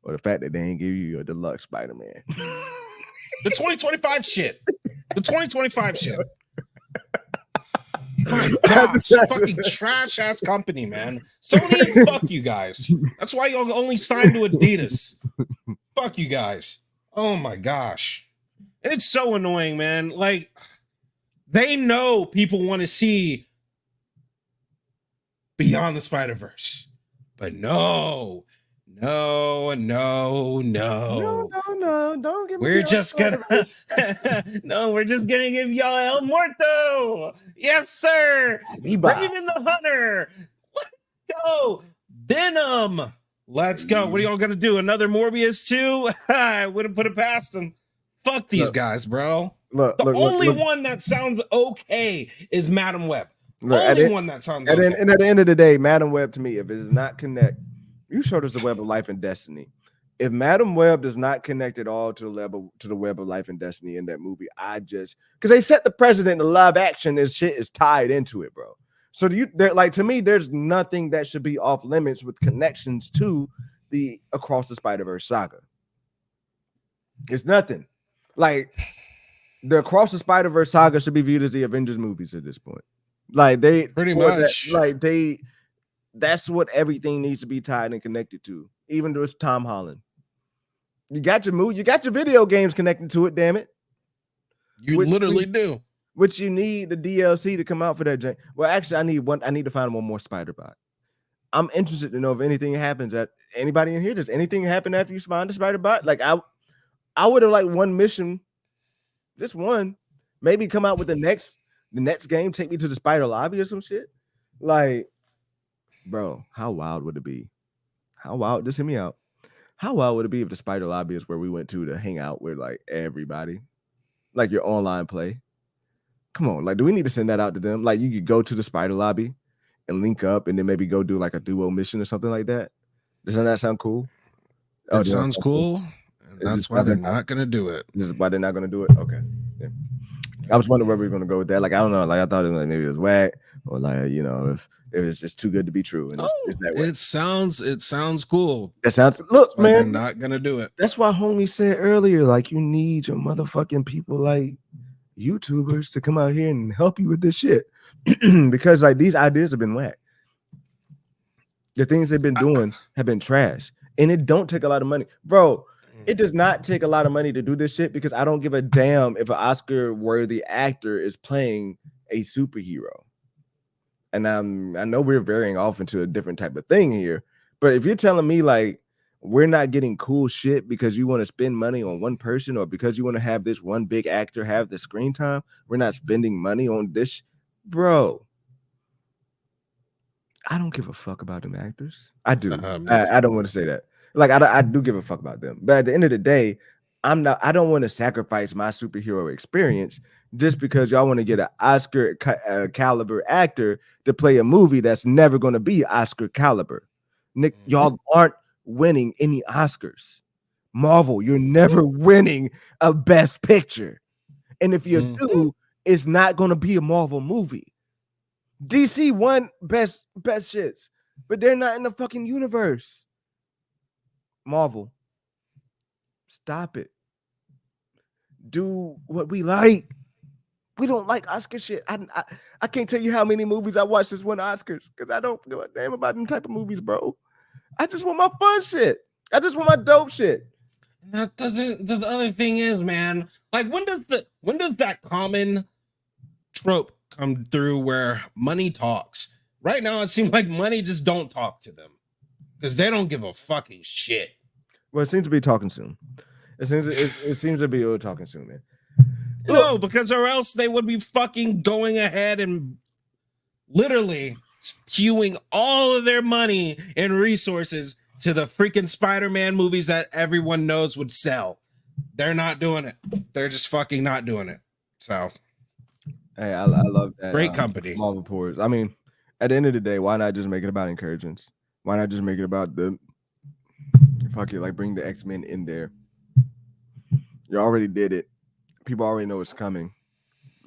or the fact that they ain't give you your deluxe Spider-Man? The 2025 shit. The 2025 shit. My gosh, fucking trash ass company, man. Sony, fuck you guys. That's why y'all only signed to Adidas. Fuck you guys. Oh my gosh. It's so annoying, man. Like, they know people want to see Beyond the Spider-Verse. But no. Don't give me. We're just gonna we're just gonna give y'all El Muerto. Yes, sir. Raven the Hunter. Let's go. Venom. Let's go. What are y'all gonna do? Another Morbius too? I wouldn't put it past them. Fuck these guys, bro. The only one that sounds okay is Madam Web. One that sounds okay. And at the end of the day, Madam Web, to me, if it does not connect. You showed us the Web of Life and Destiny. If Madam Web does not connect at all to the Web of Life and Destiny in that movie, because they set the precedent in live action, this shit is tied into it, bro. So to me, there's nothing that should be off limits with connections to the Across the Spider-Verse saga. It's nothing. Like, the Across the Spider-Verse saga should be viewed as the Avengers movies at this point. Like, they pretty much that's what everything needs to be tied and connected to, even though it's Tom Holland. You got your movie, you got your video games connected to it, damn it. You literally do. Which you need the DLC to come out for that. Well, actually, I need to find one more Spider-Bot. I'm interested to know if anything happens anybody in here. Does anything happen after you find the Spider-Bot? Like, I would have liked one mission, just one, maybe come out with the next game, take me to the Spider Lobby or some shit. Like, bro, how wild would it be? How wild? Just hear me out. How wild would it be if the Spider Lobby is where we went to hang out with like everybody, like your online play? Come on, like, do we need to send that out to them? Like, you could go to the Spider Lobby and link up, and then maybe go do like a duo mission or something like that. Doesn't that sound cool? It sounds cool. And that's why they're not gonna do it. This is why they're not gonna do it. Okay. Yeah. I was wondering where we were gonna go with that. Like, I don't know. Like, I thought maybe it was whack, or like, if it was just too good to be true. And it's that way. It sounds cool. That sounds. Look, man, they're not gonna do it. That's why homie said earlier, like, you need your motherfucking people like YouTubers to come out here and help you with this shit, because like these ideas have been whack. The things they've been doing have been trash, and it don't take a lot of money, bro. It does not take a lot of money to do this shit because I don't give a damn if an Oscar-worthy actor is playing a superhero. And I know we're veering off into a different type of thing here, but if you're telling me like we're not getting cool shit because you want to spend money on one person or because you want to have this one big actor have the screen time, we're not spending money on this, bro. I don't give a fuck about them actors. I do. I don't want to say that. Like I do give a fuck about them, but at the end of the day, I don't want to sacrifice my superhero experience just because y'all want to get an Oscar caliber actor to play a movie that's never going to be Oscar caliber. Nick, y'all aren't winning any Oscars. Marvel, you're never winning a Best Picture, and if you do, it's not going to be a Marvel movie. DC won best shits, but they're not in the fucking universe. Marvel, stop it. Do what we like. We don't like Oscar shit. I can't tell you how many movies I watched this won Oscars because I don't give a damn about them type of movies, bro. I just want my fun shit. I just want my dope shit. That doesn't. The other thing is, man, like when does that common trope come through where money talks? Right now, it seems like money just don't talk to them because they don't give a fucking shit. Well, it seems to be talking soon. It seems to be talking soon, man. No, because or else they would be fucking going ahead and literally spewing all of their money and resources to the freaking Spider-Man movies that everyone knows would sell. They're not doing it. They're just fucking not doing it. So, hey, I love that. Great company. Marvel reports. I mean, at the end of the day, why not just make it about encouragements? Why not just make it about the fuck it, like bring the X-Men in there? You already did it. People already know it's coming.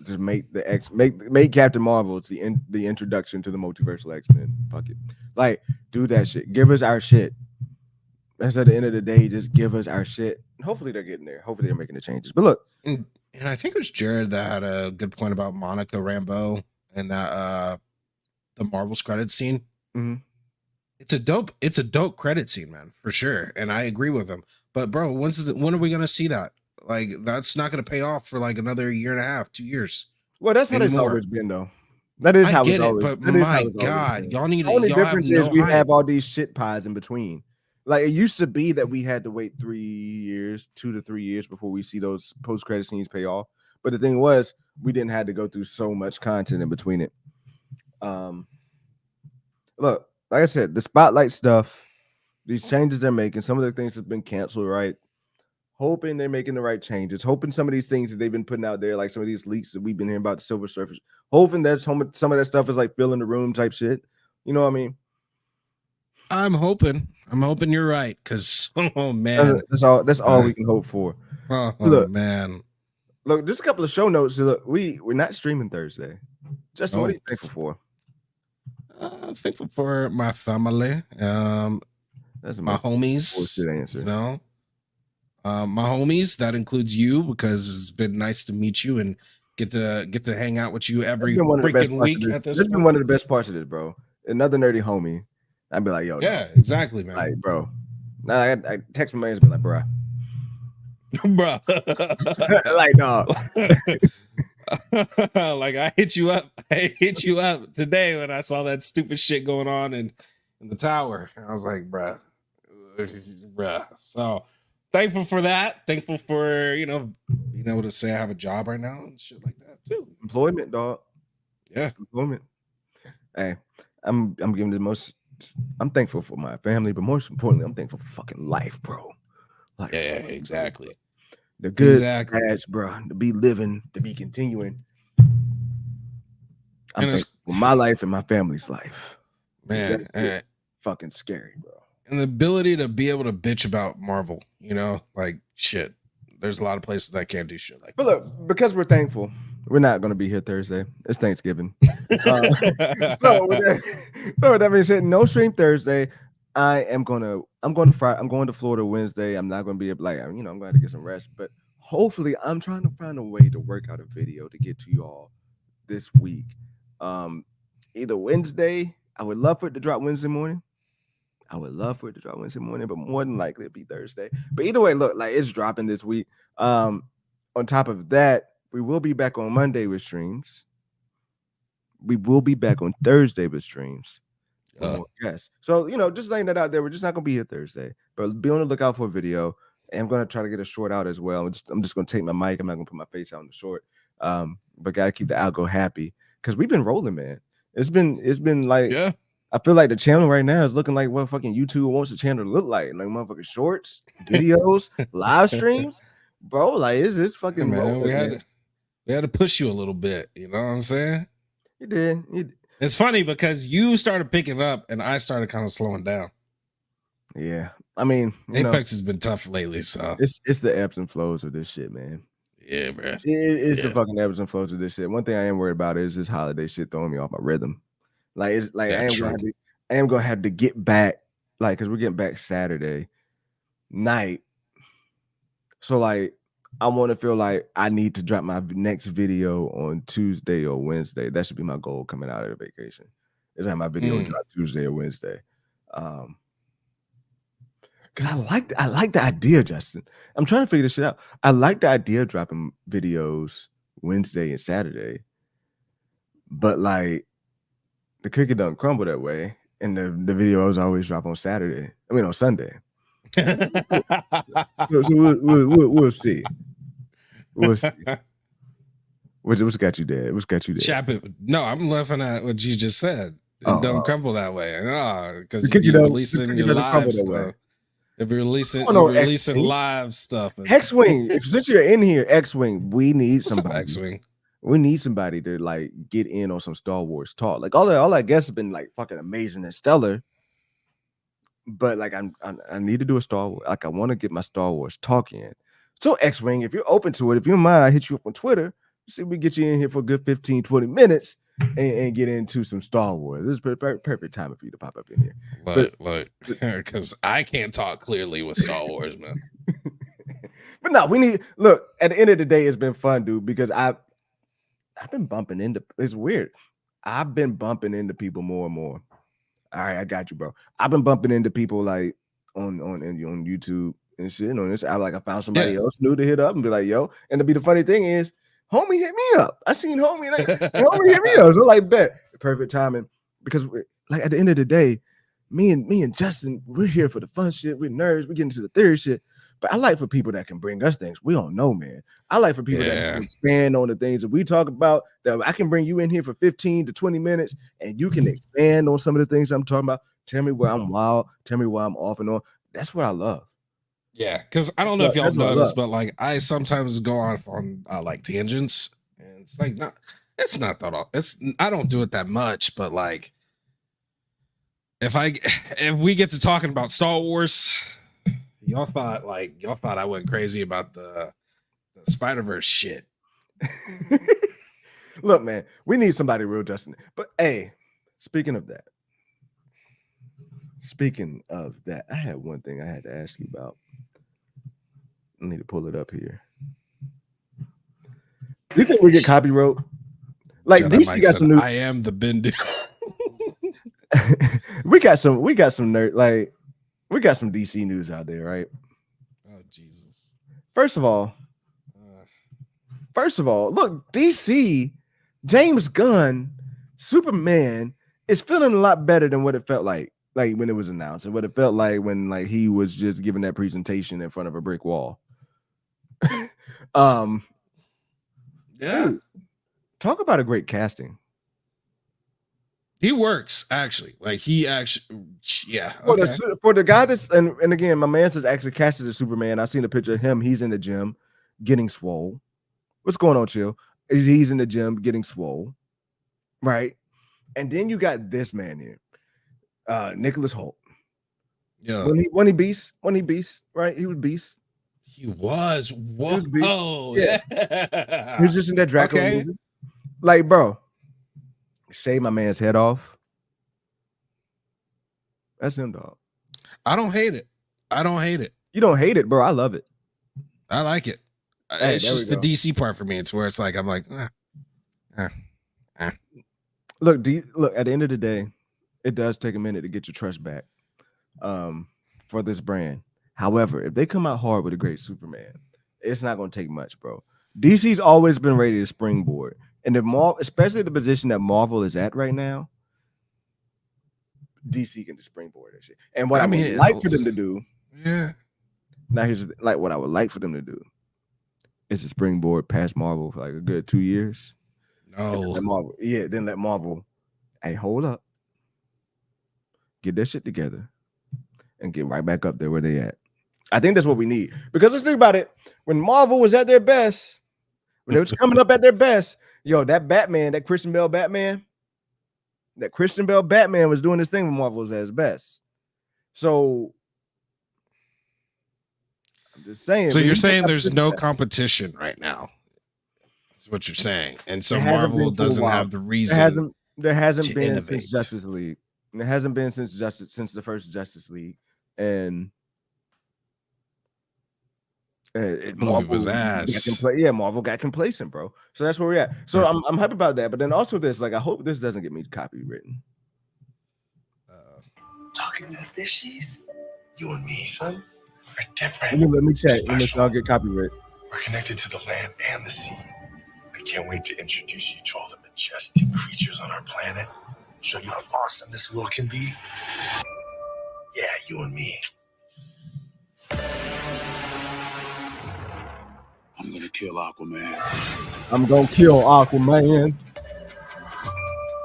Just make make Captain Marvel. It's the introduction to the multiversal X-Men. Fuck it. Like, do that shit. Give us our shit. That's at the end of the day, just give us our shit. Hopefully they're getting there. Hopefully they're making the changes. But look. And I think it was Jared that had a good point about Monica Rambeau and that the Marvel's credit scene. Mm-hmm. It's a dope credit scene, man, for sure. And I agree with him. But bro, when are we gonna see that? Like, that's not gonna pay off for like another year and a half, 2 years. Well, that's how it's always been, though. That is how it's always been. But my God, y'all need to. The only difference is we have all these shit pies in between. Like, it used to be that we had to wait 2 to 3 years before we see those post-credit scenes pay off. But the thing was, we didn't have to go through so much content in between it. Look, like I said, the spotlight stuff, these changes they're making, some of the things have been canceled, right? Hoping they're making the right changes, hoping some of these things that they've been putting out there, like some of these leaks that we've been hearing about the Silver Surfer, hoping that some of that stuff is like filling the room type shit. You know what I mean? I'm hoping you're right, because oh man, that's all we can hope for. Look, man. Look, just a couple of show notes. Look, we're not streaming Thursday. Justin, what are you thankful for? I'm thankful for my family. That's my homies. Bullshit answer. You know, my homies. That includes you, because it's been nice to meet you and get to hang out with you every freaking week. This has been one of the best parts of this, bro. Another nerdy homie. I'd be like, yo, yeah, exactly, man. Like, bro. Now I text my man and be like, bro. Like, no. Like, I hit you up today when I saw that stupid shit going on in the tower. I was like, bruh. So thankful for that. Thankful for, being able to say I have a job right now and shit like that too. Employment, dog. Yeah. Employment. Hey, I'm giving the most. I'm thankful for my family, but most importantly, I'm thankful for fucking life, bro. Like, yeah, exactly. The good ads, bro. To be living, to be continuing. I'm thankful for my life and my family's life. Man, fucking scary, bro. And the ability to be able to bitch about Marvel, like shit. There's a lot of places that can't do shit like that. But look, because we're thankful, we're not going to be here Thursday. It's Thanksgiving. So with that being said, no stream Thursday. I'm going to Florida Wednesday. I'm not going to be I'm going to have to get some rest. But hopefully, I'm trying to find a way to work out a video to get to y'all this week. Either Wednesday. I would love for it to drop Wednesday morning. I would love for it to drop Wednesday morning, but more than likely it'll be Thursday. But either way, look, like it's dropping this week. On top of that, we will be back on Monday with streams. We will be back on Thursday with streams. Yes. So, just laying that out there. We're just not going to be here Thursday, but be on the lookout for a video. And I'm going to try to get a short out as well. I'm just going to take my mic. I'm not going to put my face out in the short. But got to keep the algo happy because we've been rolling, man. It's been like, yeah. I feel like the channel right now is looking like what fucking YouTube wants the channel to look like motherfucking shorts, videos, live streams, bro. Like, it's fucking man, rolling. We had to push you a little bit. You know what I'm saying? You did. It's funny because you started picking up and I started kind of slowing down. Yeah, I mean, Apex has been tough lately, so it's the ebbs and flows of this shit, man. Yeah, bro. It's the fucking ebbs and flows of this shit. One thing I am worried about is this holiday shit throwing me off my rhythm. Like it's like I am gonna have to get back, like, because we're getting back Saturday night. So like I want to feel like I need to drop my next video on Tuesday or Wednesday. That should be my goal coming out of the vacation. Is have my video drop Tuesday or Wednesday. Because I like the idea, Justin. I'm trying to figure this shit out. I like the idea of dropping videos Wednesday and Saturday, but like the cookie doesn't crumble that way, and the videos always drop on Saturday. I mean on Sunday. So we'll see. We'll see. What's got you there? What's got you there? Chap it. No, I'm laughing at what you just said. It don't crumble that way. No, because you're releasing your live stuff. If you're releasing live stuff. X-Wing. Since you're in here, X-Wing, we need somebody. X-Wing. We need somebody to like get in on some Star Wars talk. Like all I guess have been like fucking amazing and stellar. But like I need to do a Star Wars. Like I want to get my Star Wars talk in. So X-Wing, if you're open to it, if you don't mind, I hit you up on Twitter. See if we get you in here for a good 15, 20 minutes and get into some Star Wars. This is perfect time for you to pop up in here. Like, because I can't talk clearly with Star Wars, man. But no, we need look. At the end of the day, it's been fun, dude. Because I've been bumping into. It's weird. I've been bumping into people more and more. All right, I got you, bro. I've been bumping into people like on YouTube and shit. On this, I found somebody else new to hit up and be like, yo. And to be the funny thing is, homie hit me up. I seen homie, homie hit me up. So like, bet perfect timing because like at the end of the day, me and Justin, we're here for the fun shit. We're nerds. We get into the theory shit. But I like for people that can bring us things we don't know, man. I like for people that can expand on the things that we talk about. That I can bring you in here for 15 to 20 minutes, and you can expand on some of the things I'm talking about. Tell me where I'm wild. Tell me where I'm off and on. That's what I love. Yeah, because I don't know if y'all noticed, but like I sometimes go off on like tangents, and it's like it's not that all. I don't do it that much, but like if we get to talking about Star Wars. Y'all thought I went crazy about the Spider-Verse shit. Look, man, we need somebody real, Justin. But hey, speaking of that, I had one thing I had to ask you about. I need to pull it up here. Do you think we get copyright? Like Jedi DC got some new. I am the Bendu. we got some nerd like. We got some DC news out there, right? Oh, Jesus. First of all, look, DC, James Gunn, Superman is feeling a lot better than what it felt like when it was announced and what it felt like when like he was just giving that presentation in front of a brick wall. Yeah. Dude, talk about a great casting. He works actually. Like he actually, yeah. Okay. For the guy that's and again, my man says actually casted as Superman. I seen a picture of him. He's in the gym getting swole. What's going on, Chill? He's in the gym getting swole, right? And then you got this man here, Nicholas Hoult. Yeah. When he beast, right? He was beast. He was. Whoa. Yeah. He was just in that Dracula movie. Like, bro. Shave my man's head off. That's him, dog. I don't hate it. You don't hate it, bro. I love it. I like it. Hey, it's just the DC part for me. It's where it's like I'm like, Look, at the end of the day, it does take a minute to get your trust back for this brand. However, if they come out hard with a great Superman, it's not going to take much, bro. DC's always been ready to springboard, and if especially the position that Marvel is at right now, DC can just springboard that shit. And what I would like for them to do, now here's like what I would like for them to do is to springboard past Marvel for like a good 2 years. No, then let Marvel, hey, hold up, get that shit together, and get right back up there where they at. I think that's what we need, because let's think about it. When Marvel was at their best, when they was coming up at their best, yo, that Batman, that Christian Bale Batman was doing this thing when Marvel was at his best. So I'm just saying. So you're saying there's no competition right now. That's what you're saying. And so Marvel doesn't have the reason. There hasn't been innovate. Since Justice League. There hasn't been since the first Justice League. And Marvel was ass. Marvel got complacent, bro. So that's where we're at. So I'm happy about that. But then also this, like, I hope this doesn't get me copywritten. Talking to the fishies, you and me, son, are different. Let me check. Let me get copyright. We're connected to the land and the sea. I can't wait to introduce you to all the majestic creatures on our planet. Show you how awesome this world can be. Yeah, you and me. I'm gonna kill Aquaman. I'm gonna kill Aquaman.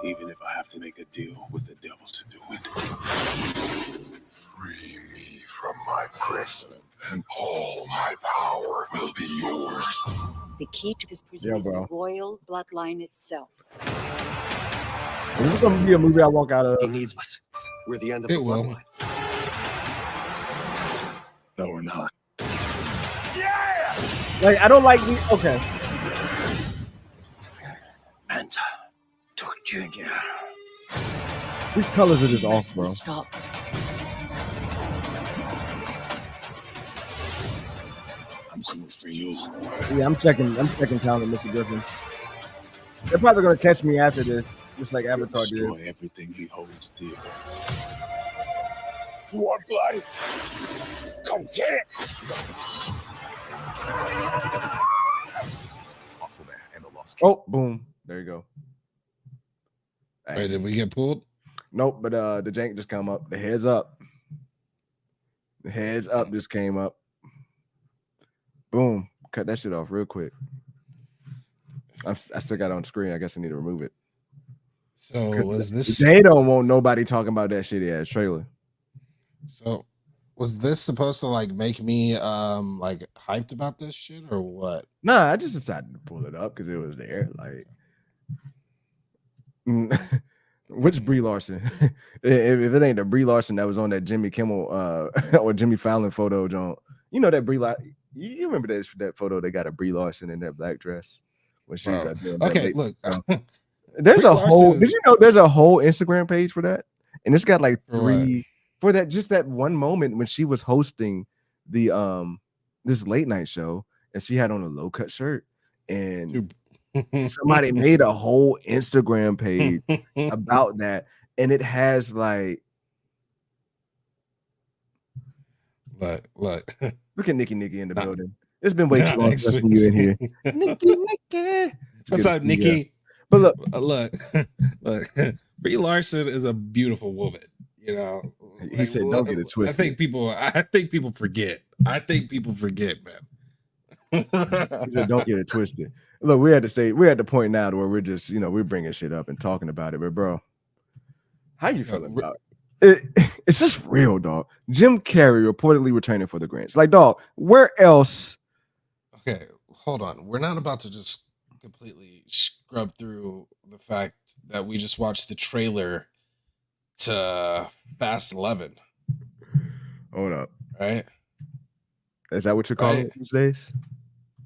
Even if I have to make a deal with the devil to do it. Free me from my prison, and all my power will be yours. The key to this prison is the royal bloodline itself. This is gonna be a movie I walk out of. He needs us. We're the end of the bloodline. No, we're not. Yeah! Like, I don't like these. Okay. Manta took Junior. These colors are just off, bro. Stop. I'm coming for you. Yeah, I'm checking Talent, Mr. Griffin. They're probably gonna catch me after this, just like Avatar did. Destroy everything he holds dear. You want blood? Come get it. Aquaman and the Lost King. Oh, boom! There you go. Wait, did we get pulled? Nope, but the jank just come up. The heads up. The heads up just came up. Boom! Cut that shit off real quick. I still got it on screen. I guess I need to remove it. So was this? They don't want nobody talking about that shitty ass trailer. So was this supposed to like make me like hyped about this shit or what? Nah, I just decided to pull it up because it was there. Like, which Brie Larson? if it ain't the Brie Larson that was on that Jimmy Kimmel or Jimmy Fallon photo, John, you know that Brie Larson. You remember that photo? They got a Brie Larson in that black dress when she was okay. Look, there's Brie a whole. Larson, did you know there's a whole Instagram page for that? And it's got like what? for that, just that one moment when she was hosting the this late night show and she had on a low cut shirt and somebody made a whole Instagram page about that, and it has like, look, look at Nikki in the building. It's been way too long since you in here. Nikki. What's up, Nikki? But look, Brie Larson is a beautiful woman. You know, he said, "Don't get it twisted." I think people forget. Man. Don't get it twisted. Look, we're at the point now to where we're just, we're bringing shit up and talking about it. But bro, how you feeling about it? It's just real, dog. Jim Carrey reportedly returning for the Grinch. Like, dog, where else? Okay, hold on. We're not about to just completely scrub through the fact that we just watched the trailer to Fast 11. Hold up. Right? Is that what you're calling it these days?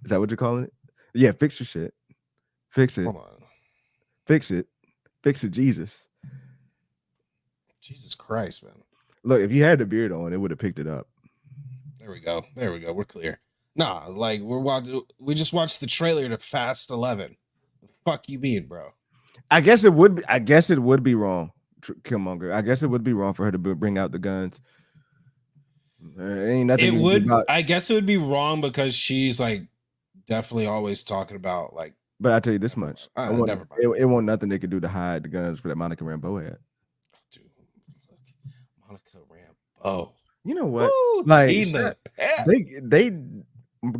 Is that what you're calling it? Yeah, fix your shit. Fix it. Hold on. Fix it. Fix it, Jesus. Jesus Christ, man. Look, if you had the beard on, it would have picked it up. There we go. We're clear. Nah, like we just watched the trailer to Fast 11. The fuck you mean, bro? I guess it would be wrong, Killmonger. I guess it would be wrong for her to bring out the guns. Ain't nothing It you can do would, about. I guess it would be wrong because she's like definitely always talking about like. But I tell you this much, Never mind. it won't nothing they could do to hide the guns that Monica Rambeau had. Dude, Monica Rambeau. You know what? Woo, Like Tina, they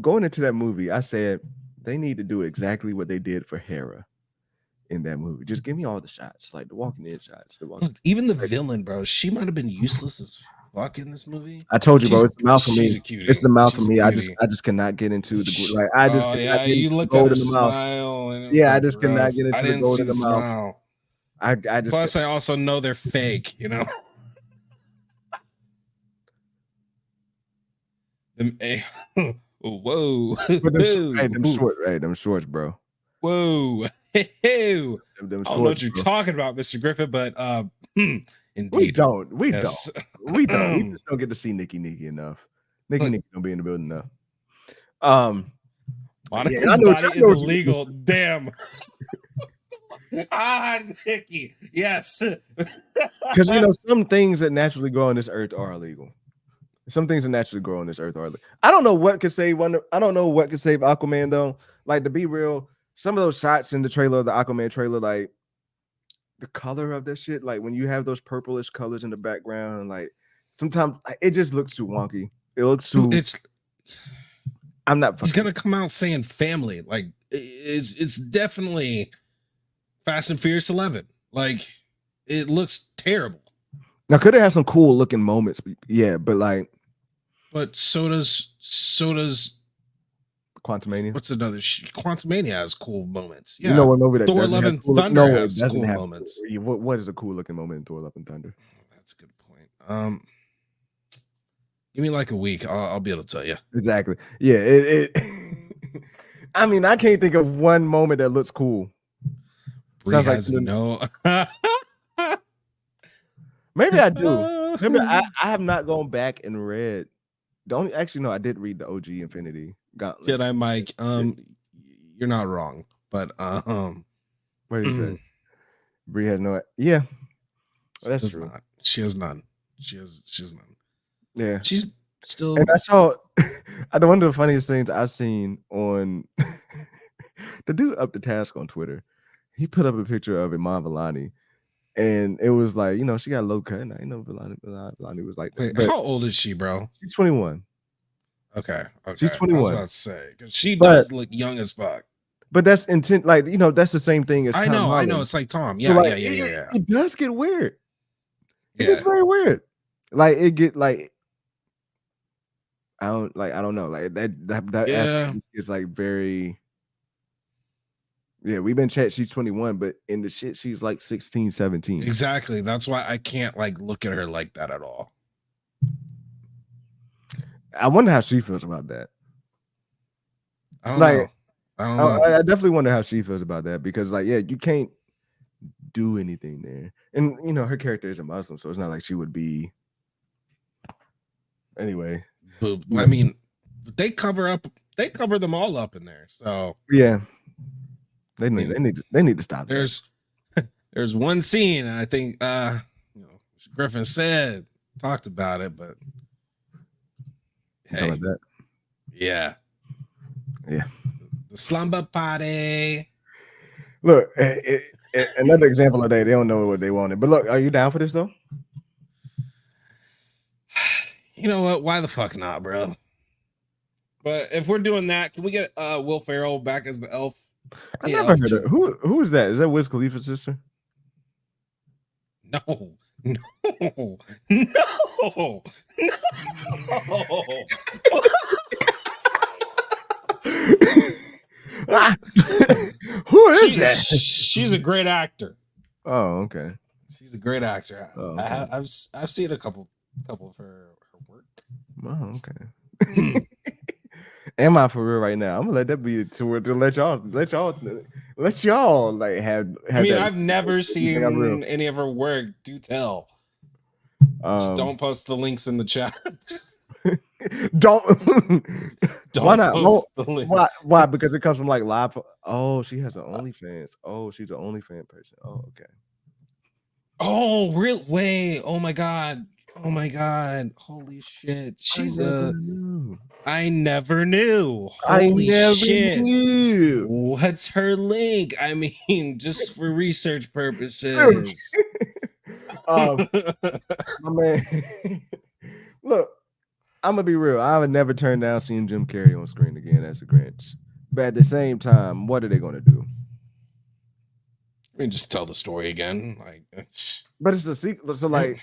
going into that movie, I said they need to do exactly what they did for Hera in that movie. Just give me all the shots, like the Walking Dead shots. Look, even the villain, bro. She might have been useless as fuck in this movie. I told you, bro. It's the mouth for me. She's a cutie. It's the mouth She's for me. a I cutie. just cannot get into the like. I just yeah. get You into looked the at gold her in the mouth. smile. And Yeah, like, I just cannot get into I the didn't gold see in the the mouth. smile. I just. Plus, I also know they're fake. You know. Whoa. Them shorts, bro. Whoa. Them I don't know what shorts, you're bro. talking about, Mr. Griffith, but indeed. We don't. We Yes. don't. We don't. We just don't get to see Nikki enough. Nikki don't be in the building enough. Monica's I body is what illegal. Damn. Nikki. Yes. Because you know some things that naturally grow on this earth are illegal. Some things that naturally grow on this earth are illegal. I don't know what could save Wonder. I don't know what could save Aquaman though. Like to be real, some of those shots in the trailer, the Aquaman trailer, like the color of that shit, like when you have those purplish colors in the background, like sometimes it just looks too wonky. It looks too. I'm not. He's gonna come out saying family. Like it's definitely Fast and Furious 11. Like it looks terrible. Now could it have some cool looking moments? Yeah, but like. But so does Quantumania. What's another? Quantumania has cool moments. Yeah, you know what movie that Thor: Love and Thunder has cool moments. What is a cool looking moment in Thor: Love and Thunder? That's a good point. Give me like a week. I'll be able to tell you. Exactly. Yeah. It I mean, I can't think of one moment that looks cool. Sounds has like no. Maybe I do. Maybe I have not gone back and read. Actually, no, I did read the OG Infinity Gauntlet. Did I, Mike? You're not wrong, but what did you say? Bree has no. Yeah, that's true. Not. She has none. She has none. Yeah, she's still. And I saw. One of the funniest things I've seen on the dude up the task on Twitter. He put up a picture of Iman Vellani. And it was like, you know, she got low cut. And I know Vellani was like that. Wait, how old is she, bro? She's 21. Okay. She's 21. I was about to say, because she does look young as fuck. But that's intent, like, you know, that's the same thing as Tom Holland. I know. It's like Tom. Yeah, so like, yeah. It does get weird. It's very weird. Like it get like I don't know. Like that is like very. Yeah, we've been chatting. She's 21, but in the shit, she's like 16, 17. Exactly. That's why I can't like look at her like that at all. I wonder how she feels about that. I don't know. I definitely wonder how she feels about that because, like, yeah, you can't do anything there, and you know her character is a Muslim, so it's not like she would be. Anyway, but, I mean, they cover them all up in there. So yeah. They need to stop. There's one scene, and I think Griffin talked about it, but hey, that. Yeah, the slumber party. Look, another example of that. They don't know what they wanted, but look, are you down for this though? You know what? Why the fuck not, bro? But if we're doing that, can we get Will Ferrell back as the elf? I never heard of who is that? Is that Wiz Khalifa's sister? No. Who is that? She's a great actor. Oh, okay. She's a great actor. Oh, okay. I've seen a couple of her work. Oh, okay. Am I for real right now? I'm gonna let that be to let y'all like have I mean, I've never seen any of her work. Do tell. Just don't post the links in the chat. don't why not? Post the link. Why? Because it comes from like live. Oh, she has an OnlyFans. Oh, she's an OnlyFans person. Oh, okay. Oh, real? Wait. Oh my God. Oh my god! Holy shit! She's I never a. knew. I never knew. I Holy never shit! knew. What's her link? I mean, just for research purposes. My man. Look, I'm gonna be real. I would never turn down seeing Jim Carrey on screen again as a Grinch. But at the same time, what are they gonna do? I mean, just tell the story again. Like it's. But it's a sequel, so like,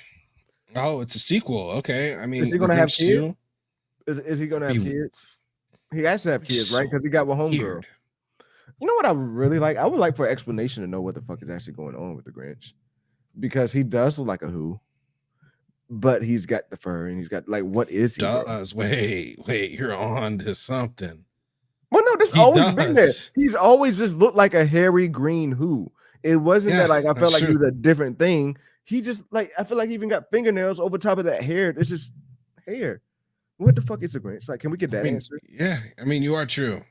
Oh, it's a sequel. Okay. I mean, is he The gonna have Grinch kids? 2. Is he gonna have Be kids? He has to have kids, right? so Because he got one homegirl. weird. You know what I really like? I would like for an explanation to know what the fuck is actually going on with the Grinch, because he does look like a Who, but he's got the fur and he's got like, what is he? Bro? Does wait, you're on to something. Well, no, this He always been there. does. He's always just looked like a hairy green Who. It wasn't Yeah, that like I felt that's like he true. was a different thing. He just like, I feel like he even got fingernails over top of that hair. It's just hair. What the fuck is the Grinch? Like, can we get that answer? Yeah, I mean, you are true.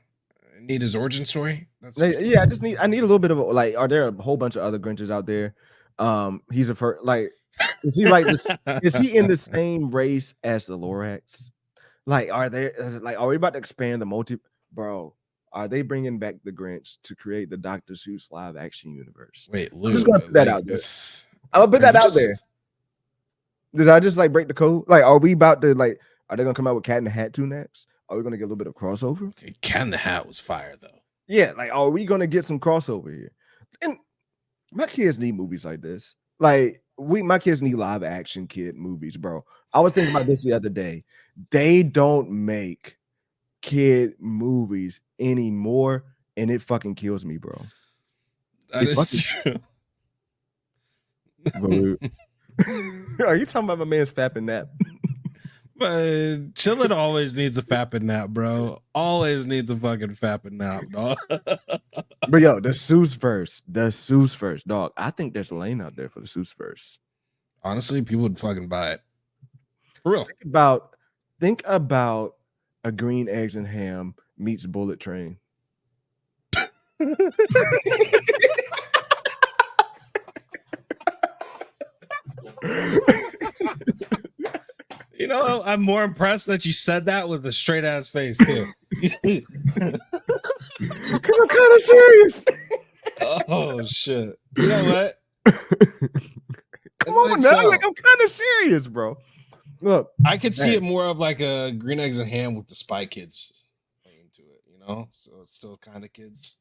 Need his origin story? That's Yeah, I need a little bit of like, are there a whole bunch of other Grinches out there? He's a first, like, is he like this? Is he in the same race as the Lorax? Like, are we about to expand the bro? Are they bringing back the Grinch to create the Dr. Seuss live action universe? Wait, I'm Lou, just gonna put that out there. I'm gonna put that out there. Did I just like break the code? Like, are we about to like? Are they gonna come out with Cat in the Hat 2 next? Are we gonna get a little bit of crossover? Okay, Cat in the Hat was fire though. Yeah, like, are we gonna get some crossover here? And my kids need movies like this. Like, my kids need live action kid movies, bro. I was thinking about this the other day. They don't make kid movies anymore, and it fucking kills me, bro. That is true. Are you talking about my man's fapping nap? But Chillin' always needs a fapping nap, bro. Always needs a fucking fapping nap, dog. But yo, the Seuss verse, dog. I think there's a lane out there for the Seuss verse. Honestly, people would fucking buy it. For real. Think about a Green Eggs and Ham meets Bullet Train. You know, I'm more impressed that you said that with a straight ass face too. Because I'm kind of serious. Oh shit! You know what? Come on now, like, I'm kind of serious, bro. Look, I could see it more of like a Green Eggs and Ham with the Spy Kids into it, you know. So it's still kind of kids.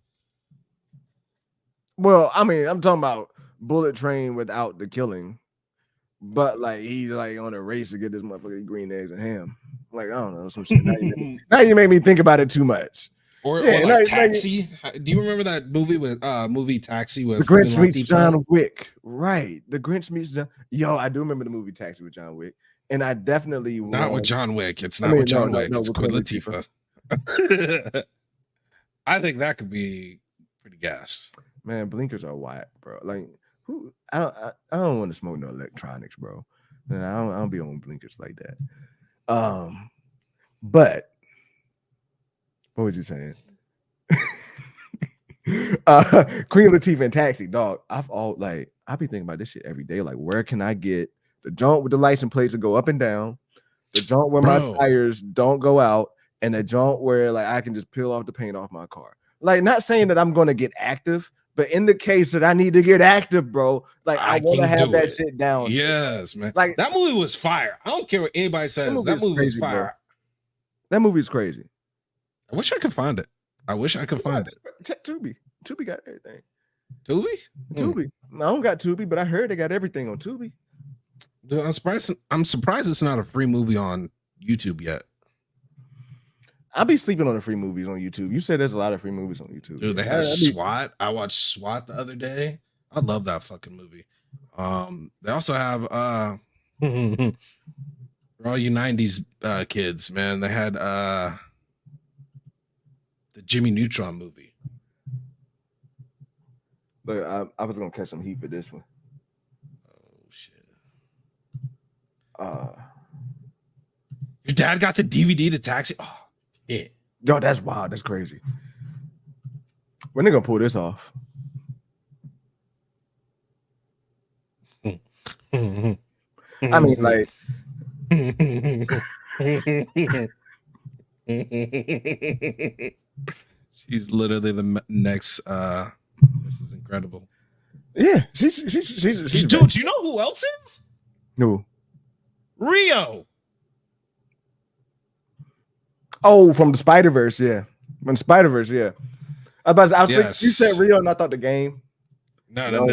Well, I mean, I'm talking about Bullet Train without the killing. But like, he's like on a race to get this motherfucking Green Eggs and Ham. Like, I don't know, some shit. Now you made me think about it too much. Or like Taxi. Do you remember that movie with movie Taxi with The Grinch meets John Wick? Right. The Grinch meets John. Yo, I do remember the movie Taxi with John Wick. And I definitely not with John Wick. It's not with John Wick. It's Queen Latifah. I think that could be pretty gas. Man, blinkers are white, bro. Like, who? I don't want to smoke no electronics, bro. I don't be on blinkers like that. But what was you saying? Queen Latifah and Taxi, dog. I be thinking about this shit every day. Like, where can I get the joint with the license plates that go up and down, the joint where my tires don't go out, and the joint where like I can just peel off the paint off my car. Like, not saying that I'm gonna get active, but in the case that I need to get active, bro, like I want to have that shit down. Yes, man. Like, that movie was fire. I don't care what anybody says. That movie was fire. Bro. That movie is crazy. I wish I could find it. Check Tubi. Tubi got everything. Tubi? Tubi. No, I don't got Tubi, but I heard they got everything on Tubi. Dude, I'm surprised it's not a free movie on YouTube yet. I'll be sleeping on the free movies on YouTube. You said there's a lot of free movies on YouTube. Dude, they have SWAT. I watched SWAT the other day. I love that fucking movie. They also have for all you 90s kids, man, they had the Jimmy Neutron movie. But I was gonna catch some heat for this one. Oh shit. Your dad got the DVD to Taxi. Oh, yeah. Yo, that's wild. That's crazy. When they gonna pull this off? I mean, like, she's literally the next. This is incredible. yeah, she's Dude, do you know who else is? no. Rio. Oh, from the Spider-Verse, yeah. From Spider-Verse, yeah. I was thinking, you said Rio, and I thought the game. No.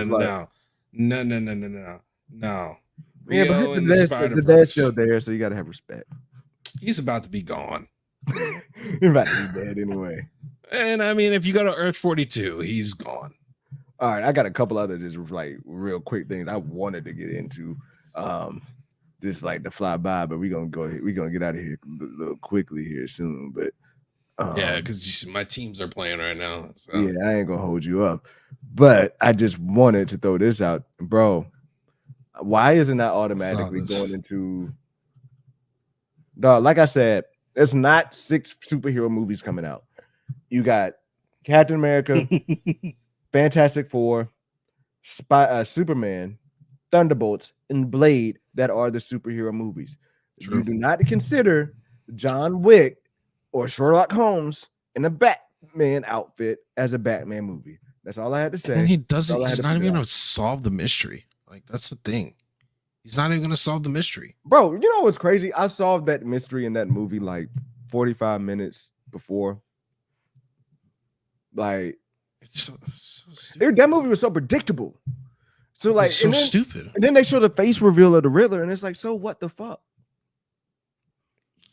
Yeah, but Rio and the the Spider-Verse. dad's still there, so you gotta have respect. He's about to be gone. He's about to be dead anyway. And I mean, if you go to Earth 42, he's gone. All right, I got a couple other just like real quick things I wanted to get into. Just like to fly by, but we're gonna get out of here a little quickly here soon. But yeah, because my teams are playing right now. So. Yeah, I ain't gonna hold you up. But I just wanted to throw this out, bro. Why isn't that automatically going into dog? Like I said, there's not 6 superhero movies coming out. You got Captain America, Fantastic Four, Superman, Thunderbolts, and Blade that are the superhero movies. True. You do not consider John Wick or Sherlock Holmes in a Batman outfit as a Batman movie. That's all I had to say. And he doesn't. He's not even going to solve the mystery. Like, that's the thing. He's not even going to solve the mystery. Bro, you know what's crazy? I solved that mystery in that movie like 45 minutes before. Like, it's so stupid. That movie was so predictable. So like, it's so stupid. And then they show the face reveal of the Riddler, and it's like, so what the fuck?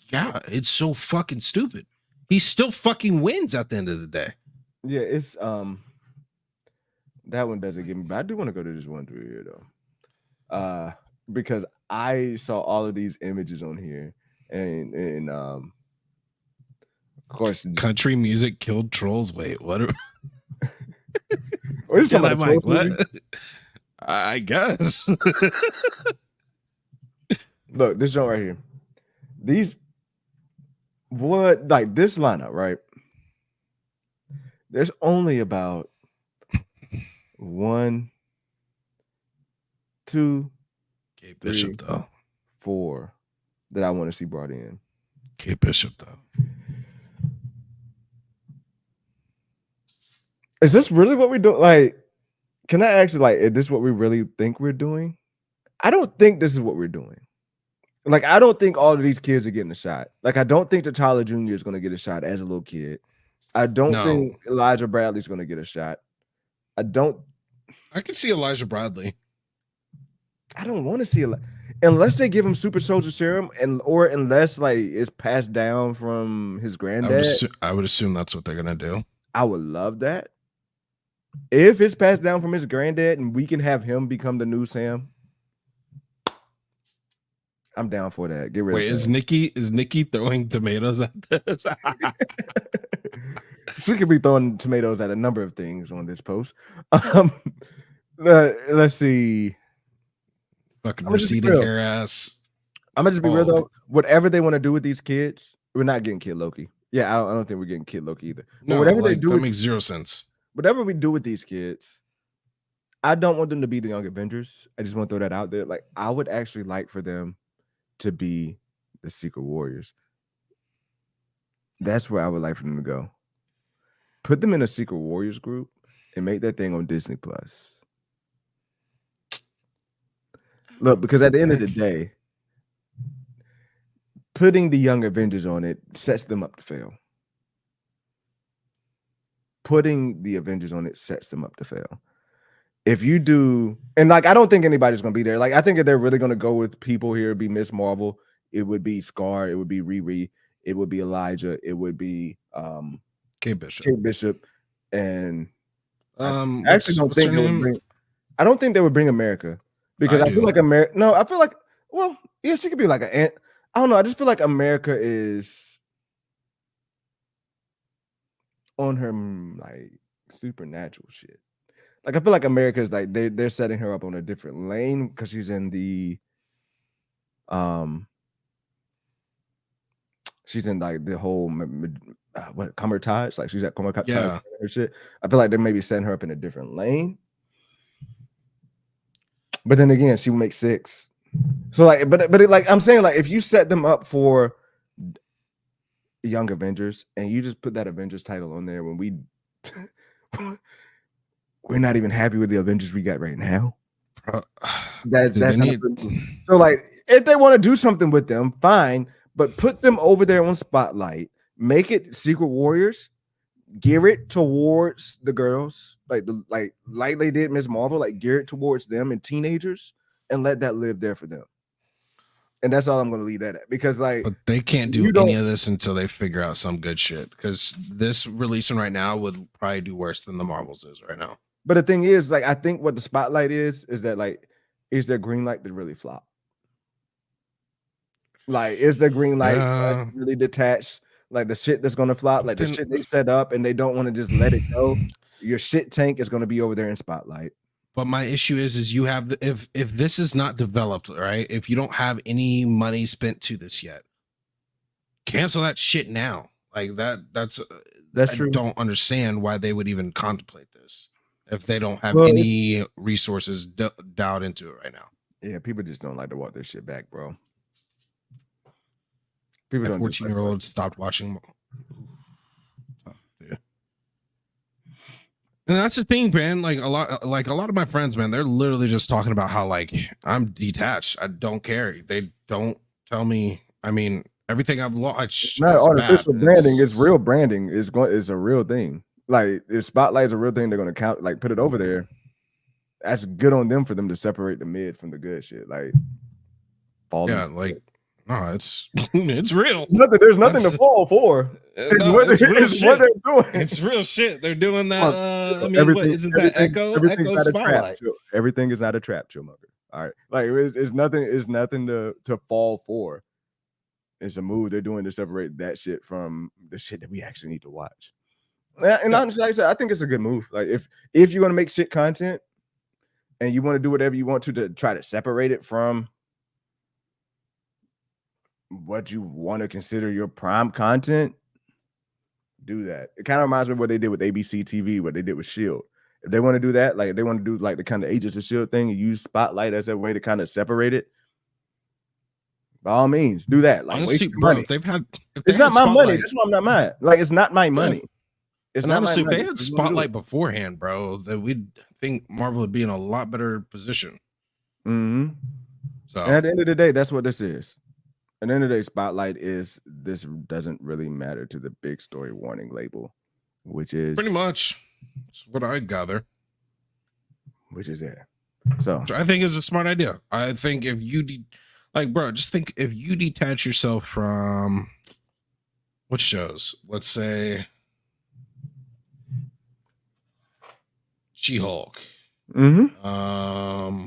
Yeah, it's so fucking stupid. He still fucking wins at the end of the day. Yeah, it's that one doesn't get me, but I do want to go to this one through here though. Because I saw all of these images on here, and of course, country music killed trolls. Wait, what? What is that, Mike? What? I guess. Look, this joint right here. These like this lineup, right? There's only about 1, 2, Kate Bishop 3, though. 4 that I want to see brought in. Kate Bishop though. Is this really what we're doing? Like, can I ask you, like, is this what we really think we're doing? I don't think this is what we're doing. Like, I don't think all of these kids are getting a shot. Like, I don't think that Tyler Jr. is going to get a shot as a little kid. I don't think Elijah Bradley's going to get a shot. I can see Elijah Bradley. I don't want to see unless they give him super soldier serum or unless like it's passed down from his granddad. I would assume that's what they're going to do. I would love that. If it's passed down from his granddad and we can have him become the new Sam, I'm down for that. Get rid of Sam. Is Nikki throwing tomatoes at this? She could be throwing tomatoes at a number of things on this post. Let's see. Fucking receding hair ass. I'm gonna just be real though. Whatever they want to do with these kids, we're not getting Kid Loki. Yeah, I don't think we're getting Kid Loki either. But no, whatever they do, that makes zero sense. Whatever we do with these kids, I don't want them to be the Young Avengers. I just want to throw that out there. Like, I would actually like for them to be the Secret Warriors. That's where I would like for them to go. Put them in a Secret Warriors group and make that thing on Disney Plus. Look, because at the end of the day, putting the Young Avengers on it sets them up to fail. Putting the Avengers on it sets them up to fail. If you do, and like, I don't think anybody's going to be there. Like, I think if they're really going to go with people here, it'd be Miss Marvel, it would be Scar, it would be Riri, it would be Elijah, it would be Kate Bishop, and I actually don't think they would bring. I don't think they would bring America because I feel like America. No, I feel like, well, yeah, she could be like an aunt. I don't know. I just feel like America is on her like supernatural shit. Like, I feel like America is like they're setting her up on a different lane because she's in the she's in like the whole what Comertage, like she's at Comertage, yeah, her shit. I feel like they maybe setting her up in a different lane. But then again, she will make 6. So like, but it, like I'm saying, like if you set them up for Young Avengers and you just put that Avengers title on there when we're not even happy with the Avengers we got right now. That's not so like if they want to do something with them, fine, but put them over there on Spotlight, make it Secret Warriors, gear it towards the girls, like they did Ms. Marvel, like gear it towards them and teenagers, and let that live there for them. And that's all I'm going to leave that at, because like, but they can't do any of this until they figure out some good shit. Because this releasing right now would probably do worse than the Marvels is right now. But the thing is, like, I think what the Spotlight is that like, is there green light to really flop? Like, is there green light really detached? Like the shit that's going to flop, like the shit they set up, and they don't want to just let it go. Your shit tank is going to be over there in Spotlight. But my issue is you have if this is not developed, right? If you don't have any money spent to this yet, cancel that shit now. Like that's true. I don't understand why they would even contemplate this if they don't have any resources dialed into it right now. Yeah, people just don't like to walk this shit back, bro. People don't. 14-year-olds stopped watching. And that's the thing, man. Like a lot of my friends, man, they're literally just talking about how like I'm detached. I don't care. They don't tell me. I mean, everything I've watched. It's not artificial branding. It's real branding. It's a real thing. Like if Spotlight is a real thing, they're gonna count. Like put it over there. That's good on them for them to separate the mid from the good shit. Like, like. No, it's real. There's nothing to fall for. It's what they're doing. It's real shit. They're doing that. I mean, isn't that Echo? Echo Spotlight. Everything is not a trap, Chillmonger. All right, like it's nothing. It's nothing to fall for. It's a move they're doing to separate that shit from the shit that we actually need to watch. And honestly, like I said, I think it's a good move. Like if you're gonna make shit content and you want to do whatever you want to try to separate it from what you want to consider your prime content, do that. It kind of reminds me of what they did with ABC TV, what they did with Shield. If they want to do that, like if they want to do like the kind of Agents of Shield thing and use Spotlight as a way to kind of separate it, by all means, do that. Like, honestly, bro, it's not my money. That's why I'm not mad. Like, it's not my money. It's not honestly, my money. If they had Spotlight beforehand, bro, that we'd think Marvel would be in a lot better position. Mm-hmm. So, and at the end of the day, that's what this is. At the end of the day, Spotlight is this doesn't really matter to the big story warning label, which is pretty much what I gather. Which is there. So I think is a smart idea. I think if you just think if you detach yourself from what shows, let's say She-Hulk. Mm-hmm.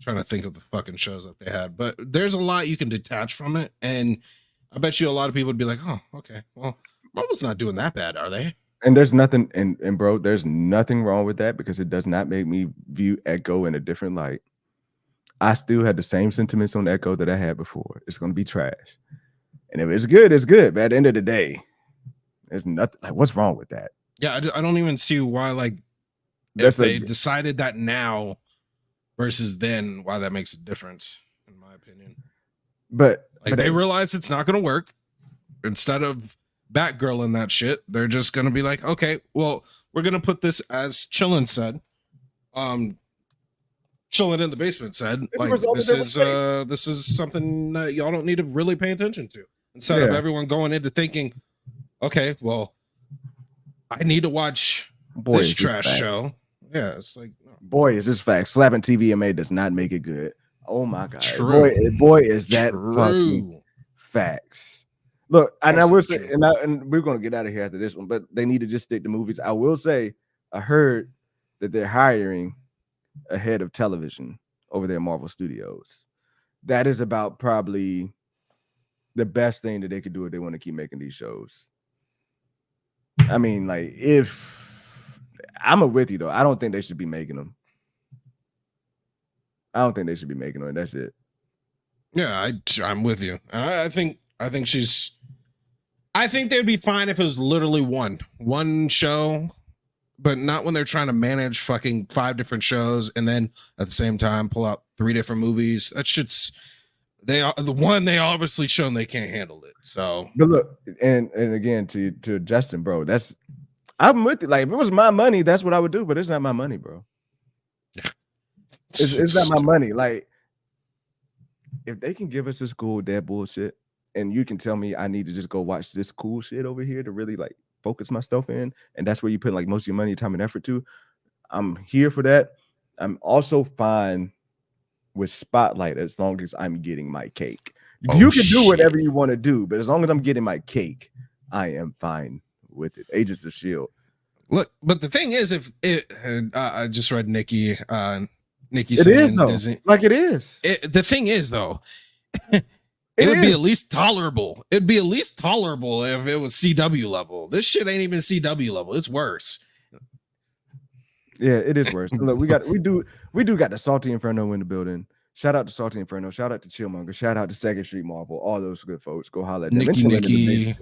Trying to think of the fucking shows that they had, but there's a lot you can detach from it, and I bet you a lot of people would be like, oh, okay, well, Marvel's not doing that bad, are they? And there's nothing, and bro, there's nothing wrong with that, because it does not make me view Echo in a different light. I still had the same sentiments on Echo that I had before. It's going to be trash, and if it's good, it's good. But at the end of the day, there's nothing like what's wrong with that. Yeah, I don't even see why, like, if they decided that now versus then, why that makes a difference, in my opinion. But they realize it's not going to work. Instead of Batgirl in that shit, they're just going to be like, okay, well, we're going to put this, as Chillin said, Chillin in the Basement said, like, this is something that y'all don't need to really pay attention to. Instead of everyone going into thinking, okay, well, I need to watch this trash show. Yeah, it's like, no. Boy, is this fact. Slapping TVMA does not make it good. Oh my god, boy, is that fucking facts. Look, and I will say, and we're gonna get out of here after this one, but they need to just stick to movies. I will say, I heard that they're hiring a head of television over there at Marvel Studios. That is about probably the best thing that they could do if they want to keep making these shows. I mean, like, if I'm with you though, I don't think they should be making them. I don't think they should be making them. That's it. Yeah, I'm with you. I think they'd be fine if it was literally one show, but not when they're trying to manage fucking 5 different shows and then at the same time pull out 3 different movies. That shit's they obviously shown they can't handle it. So, but look, and again to Justin, bro, I'm with you. Like if it was my money, that's what I would do. But it's not my money, bro. It's not my money. Like if they can give us this cool dead bullshit, and you can tell me I need to just go watch this cool shit over here to really like focus my stuff in, and that's where you put like most of your money, time, and effort to. I'm here for that. I'm also fine with Spotlight as long as I'm getting my cake. You can do whatever you want to do, but as long as I'm getting my cake, I am fine with it. Agents of S.H.I.E.L.D. Look, but the thing is, if it, I just read Nikki saying it is, like it is. The thing is, though, it would be at least tolerable. It'd be at least tolerable if it was CW level. This shit ain't even CW level. It's worse. Yeah, it is worse. Look, we do got the Salty Inferno in the building. Shout out to Salty Inferno. Shout out to Chillmonger. Shout out to Second Street Marvel. All those good folks. Go holler at them. Nikki.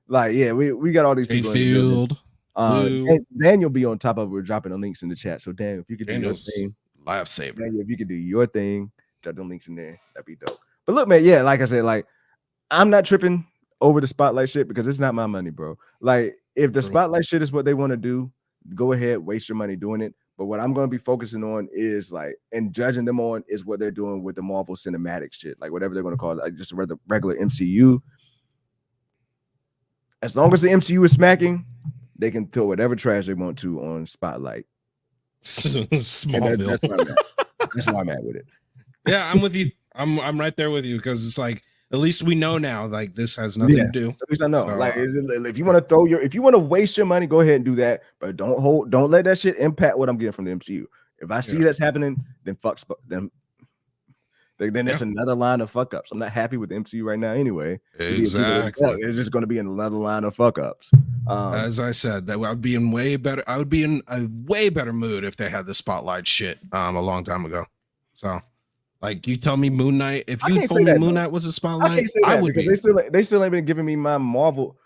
Like, yeah, we got all these people. Field. And Daniel be on top of it. We're dropping the links in the chat. So Dan, if you could do your thing, lifesaver. Daniel, if you could do your thing, drop the links in there. That'd be dope. But look, man, yeah, like I said, like I'm not tripping over the Spotlight shit because it's not my money, bro. Like if the Spotlight shit is what they want to do, go ahead, waste your money doing it. But what I'm going to be focusing on is like, and judging them on is what they're doing with the Marvel Cinematic shit, like whatever they're going to call it, like just a regular MCU. As long as the MCU is smacking, they can throw whatever trash they want to on Spotlight. Smallville. That's why I'm at with it. Yeah, I'm with you. I'm right there with you because it's like at least we know now. Like this has nothing to do. At least I know. So, like if you want to if you want to waste your money, go ahead and do that. But don't let that shit impact what I'm getting from the MCU. If I see that's happening, then then it's another line of fuck ups. I'm not happy with the MCU right now anyway. Exactly. It's just going to be another line of fuck ups. As I said, that I'd be in way better. I would be in a way better mood if they had the Spotlight shit a long time ago. So. Like you tell me Moon Knight, if you told me Moon Knight was a Spotlight, I would be. They still ain't been giving me my Marvel.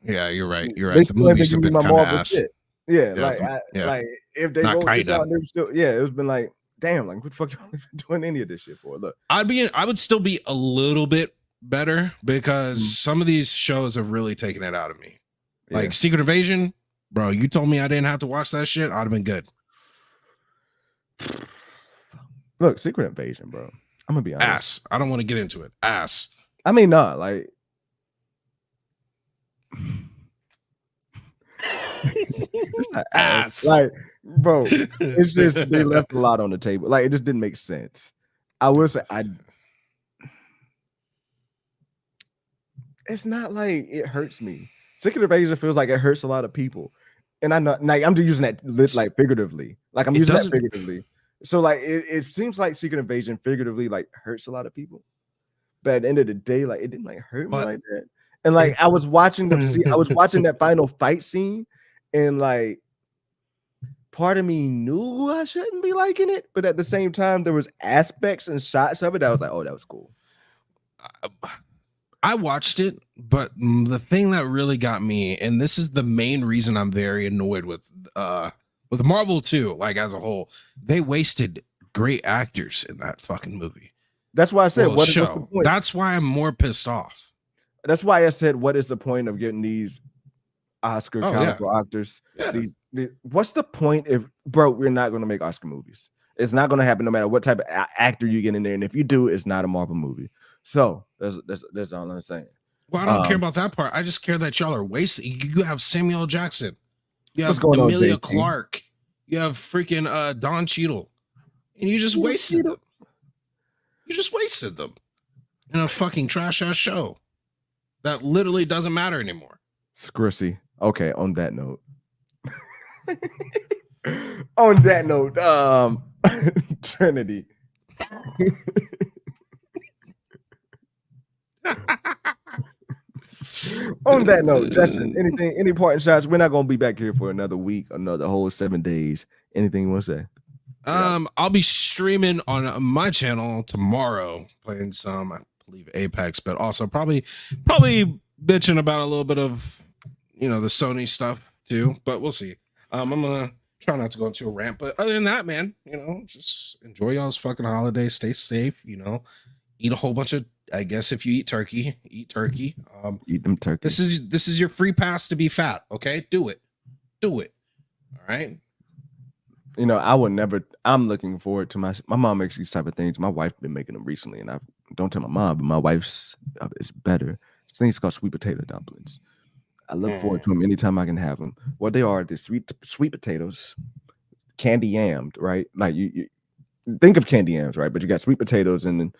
Yeah, you're right. You're right. The movies have been kind of ass. Shit. Yeah, like if they wrote this out, they were still it's been like, damn, like what the fuck y'all doing any of this shit for? Look, I would still be a little bit better because some of these shows have really taken it out of me. Like Secret Invasion, bro. You told me I didn't have to watch that shit. I'd have been good. Look, Secret Invasion, bro. I'm gonna be honest. Ass. I don't want to get into it. Ass. I mean, not like. It's not ass. Like, bro, it's just they left a lot on the table. Like, it just didn't make sense. I will say, it's not like it hurts me. Secret Invasion feels like it hurts a lot of people, and I know, like, I'm just using that like figuratively. Like, I'm using that figuratively. So like it seems like Secret Invasion figuratively like hurts a lot of people, but at the end of the day, like it didn't like hurt me like that. And like I was watching that final fight scene, and like part of me knew I shouldn't be liking it, but at the same time, there was aspects and shots of it that I was like, oh, that was cool. I watched it, but the thing that really got me, and this is the main reason I'm very annoyed with Marvel too, like as a whole, they wasted great actors in that fucking movie. That's why I said, what's the point? That's why I'm more pissed off. That's why I said, what is the point of getting these Oscar caliber actors? Yeah. What's the point if, bro, we're not going to make Oscar movies? It's not going to happen no matter what type of actor you get in there. And if you do, it's not a Marvel movie. So that's all I'm saying. Well, I don't care about that part. I just care that y'all are wasting. You have Samuel L. Jackson. You have Emilia Clarke. You have freaking Don Cheadle. And you just wasted them. You just wasted them in a fucking trash ass show that literally doesn't matter anymore. Scrissy. Okay, on that note. On that note, Trinity. On that note, Justin, any parting shots? We're not gonna be back here for another week, another whole 7 days. Anything you want to say? I'll be streaming on my channel tomorrow, playing some, I believe, Apex, but also probably bitching about a little bit of the Sony stuff too. But we'll see. I'm gonna Try not to go into a rant, but other than that, man, just enjoy y'all's fucking holiday. Stay safe. Eat a whole bunch of. I guess if you eat turkey, eat turkey. Eat them turkey. This is your free pass to be fat. Okay, do it. All right. I would never. I'm looking forward to my mom makes these type of things. My wife's been making them recently, and I don't tell my mom, but my wife's is better. This thing's called sweet potato dumplings. I look forward to them anytime I can have them. What they are, the sweet potatoes, candy yammed, right? Like you think of candy yams, right? But you got sweet potatoes and then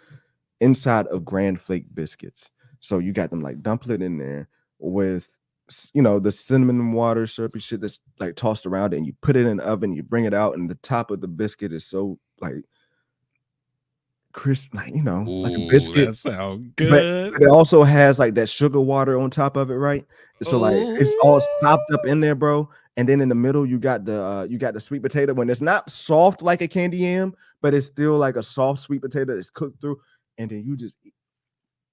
inside of Grand Flake biscuits. So you got them like dumpling in there with the cinnamon water syrupy shit that's like tossed around, and you put it in the oven, you bring it out, and the top of the biscuit is so like crisp, like like a biscuit. That sounds good. But it also has like that sugar water on top of it, right? So like it's all sopped up in there, bro. And then in the middle, you got the sweet potato when it's not soft like a candy yam, but it's still like a soft sweet potato that's cooked through. And then you just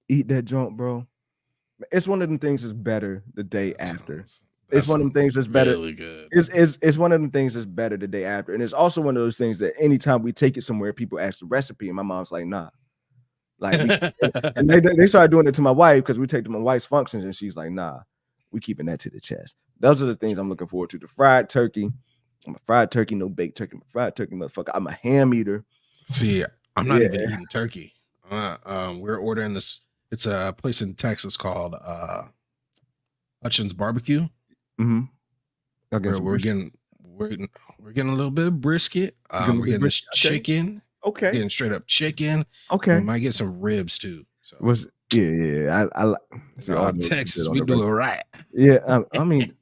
eat that junk, bro. It's one of them things that's better the day after. It's one of them things that's better. Really good. It's one of them things that's better the day after. And it's also one of those things that anytime we take it somewhere, people ask the recipe, and my mom's like, nah. Like, and they started doing it to my wife because we take to my wife's functions, and she's like, nah, we keeping that to the chest. Those are the things I'm looking forward to. The fried turkey. I'm a fried turkey, no baked turkey. I'm a fried turkey, motherfucker. I'm a ham eater. See, I'm not even eating turkey. We're ordering this. It's a place in Texas called Hutchins Barbecue. Mm-hmm. We're getting a little bit of brisket. We're getting this chicken. Okay. Getting straight up chicken. Okay. We might get some ribs too. So I Texas, we do it right. Yeah, I mean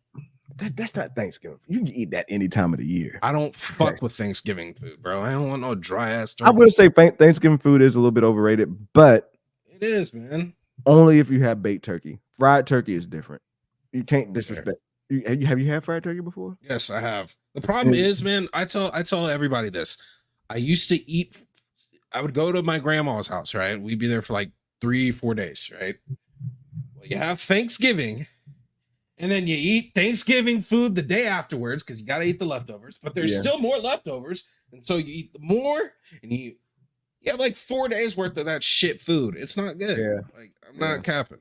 that's not Thanksgiving. You can eat that any time of the year. I don't fuck with Thanksgiving food, bro. I don't want no dry ass turkey. I will say Thanksgiving food is a little bit overrated, but it is, man. Only if you have baked turkey. Fried turkey is different. You can't disrespect. Have you had fried turkey before? Yes, I have. The problem is, man, I tell everybody this. I used to eat. I would go to my grandma's house, right? We'd be there for like 3-4 days, right? Well, you have Thanksgiving, and then you eat Thanksgiving food the day afterwards because you got to eat the leftovers, but there's still more leftovers. And so you eat more and you have like 4 days worth of that shit food. It's not good. Yeah. Like, I'm not capping.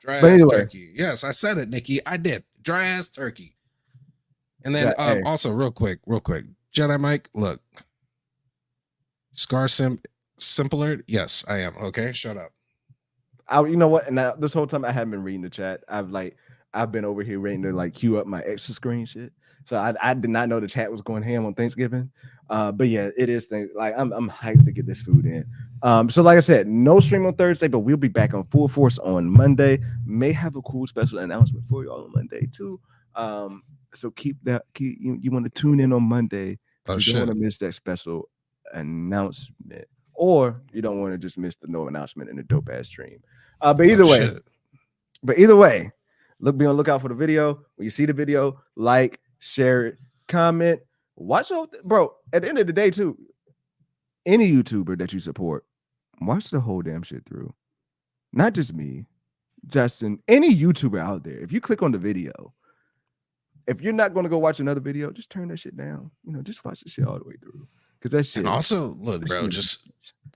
Dry ass anyway. turkey. Yes, I said it, Nikki. I did. Dry ass turkey. And then also real quick, Jedi Mike, look. Scar simpler? Yes, I am. Okay, shut up. You know what? And now, this whole time I haven't been reading the chat. I've been over here waiting to like queue up my extra screen shit. So I did not know the chat was going ham on Thanksgiving. But yeah, it is things like I'm hyped to get this food in. So like I said, no stream on Thursday, but we'll be back on full force on Monday. May have a cool special announcement for you all on Monday too. So keep you want to tune in on Monday. You don't want to miss that special announcement, or you don't want to just miss the no announcement in the dope ass stream. But either way, be on the lookout for the video. When you see the video, like, share it, comment, watch it, bro. At the end of the day, too, any YouTuber that you support, watch the whole damn shit through. Not just me, Justin, any YouTuber out there. If you click on the video, if you're not going to go watch another video, just turn that shit down. Just watch the shit all the way through. Because that shit. And also, look, bro, just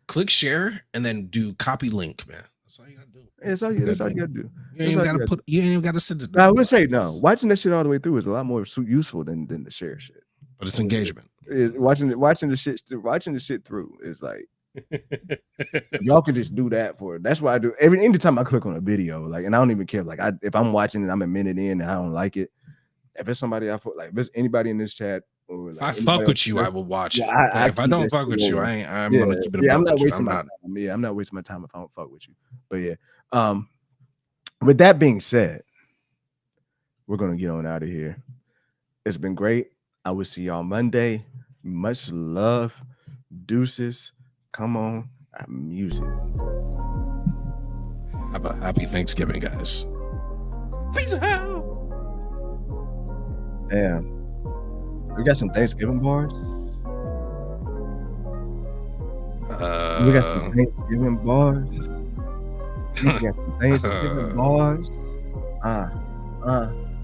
click share and then do copy link, man. That's all you gotta do. Yeah, that's all you gotta do. You ain't even gotta send it. I would say no. Watching that shit all the way through is a lot more useful than the share shit. But it's engagement. Watching the shit through is like y'all can just do that for it. That's what I do. Anytime I click on a video, like, and I don't even care. Like, if I'm watching it, I'm a minute in and I don't like it. If it's somebody if it's anybody in this chat. Or like, if I fuck with you, I will watch it. If I don't fuck with you, I'm gonna keep it. I'm not wasting my time. I'm not wasting my time if I don't fuck with you. But yeah, with that being said, we're gonna get on out of here. It's been great. I will see y'all Monday. Much love. Deuces. Come on, music. Have a happy Thanksgiving, guys. Peace out. Damn. We got some Thanksgiving bars. We got some Thanksgiving bars. We got some Thanksgiving bars.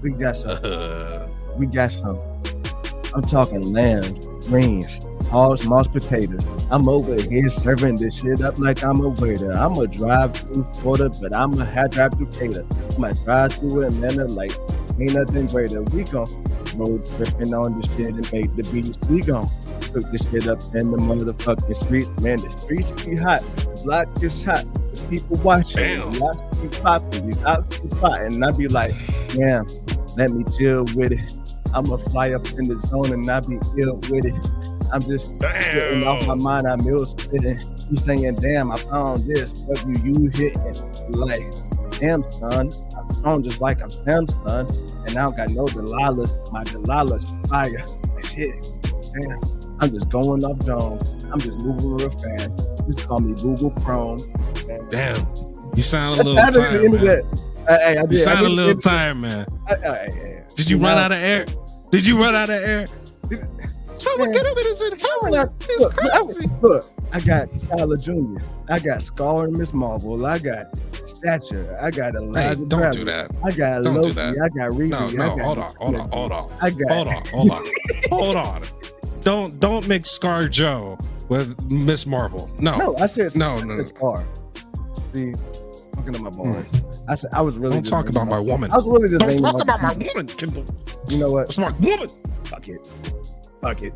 We got some. We got some. I'm talking lambs, greens, hogs, mashed potatoes. I'm over here serving this shit up like I'm a waiter. I'm a drive-through Florida, but I'm a drive-through cater. I'm a drive-through Atlanta like ain't nothing greater. We gon' road tripping on this shit and make the beats. We gon' cook this shit up in the motherfucking streets. Man, the streets be hot. The block is hot. The people watching. Damn. The yachts be popping. These outs be plotting. And I be like, damn, let me chill with it. I'ma fly up in the zone and I be ill with it. I'm just getting off my mind. I'm ill spitting. You saying, damn, I found this. What you hitting? Like, damn, son. I'm strong just like I'm Sam, son. And I don't got no Delilahs. My Delilah's fire. Shit. Damn. I'm just going off dome. I'm just moving real fast. Just call me Google Chrome. Damn. You sound a little tired, man. You sound a little tired, man. Did you run out of air? Did you run out of air? Someone get him in his inhaler. It's crazy. Look, I got Tyler Jr. I got Scar and Miss Marvel. I got Stature. I got Elijah. Don't do that. I got Don't Loki. do that. I got Reed. No, hold on. Don't mix Scar Joe with Miss Marvel. No, I said no. Scar. See, talking to my boys. I said I was really. Don't talk about my woman. I was really just. Don't talk about my woman, Kendall. You know what? That's my woman. Fuck it.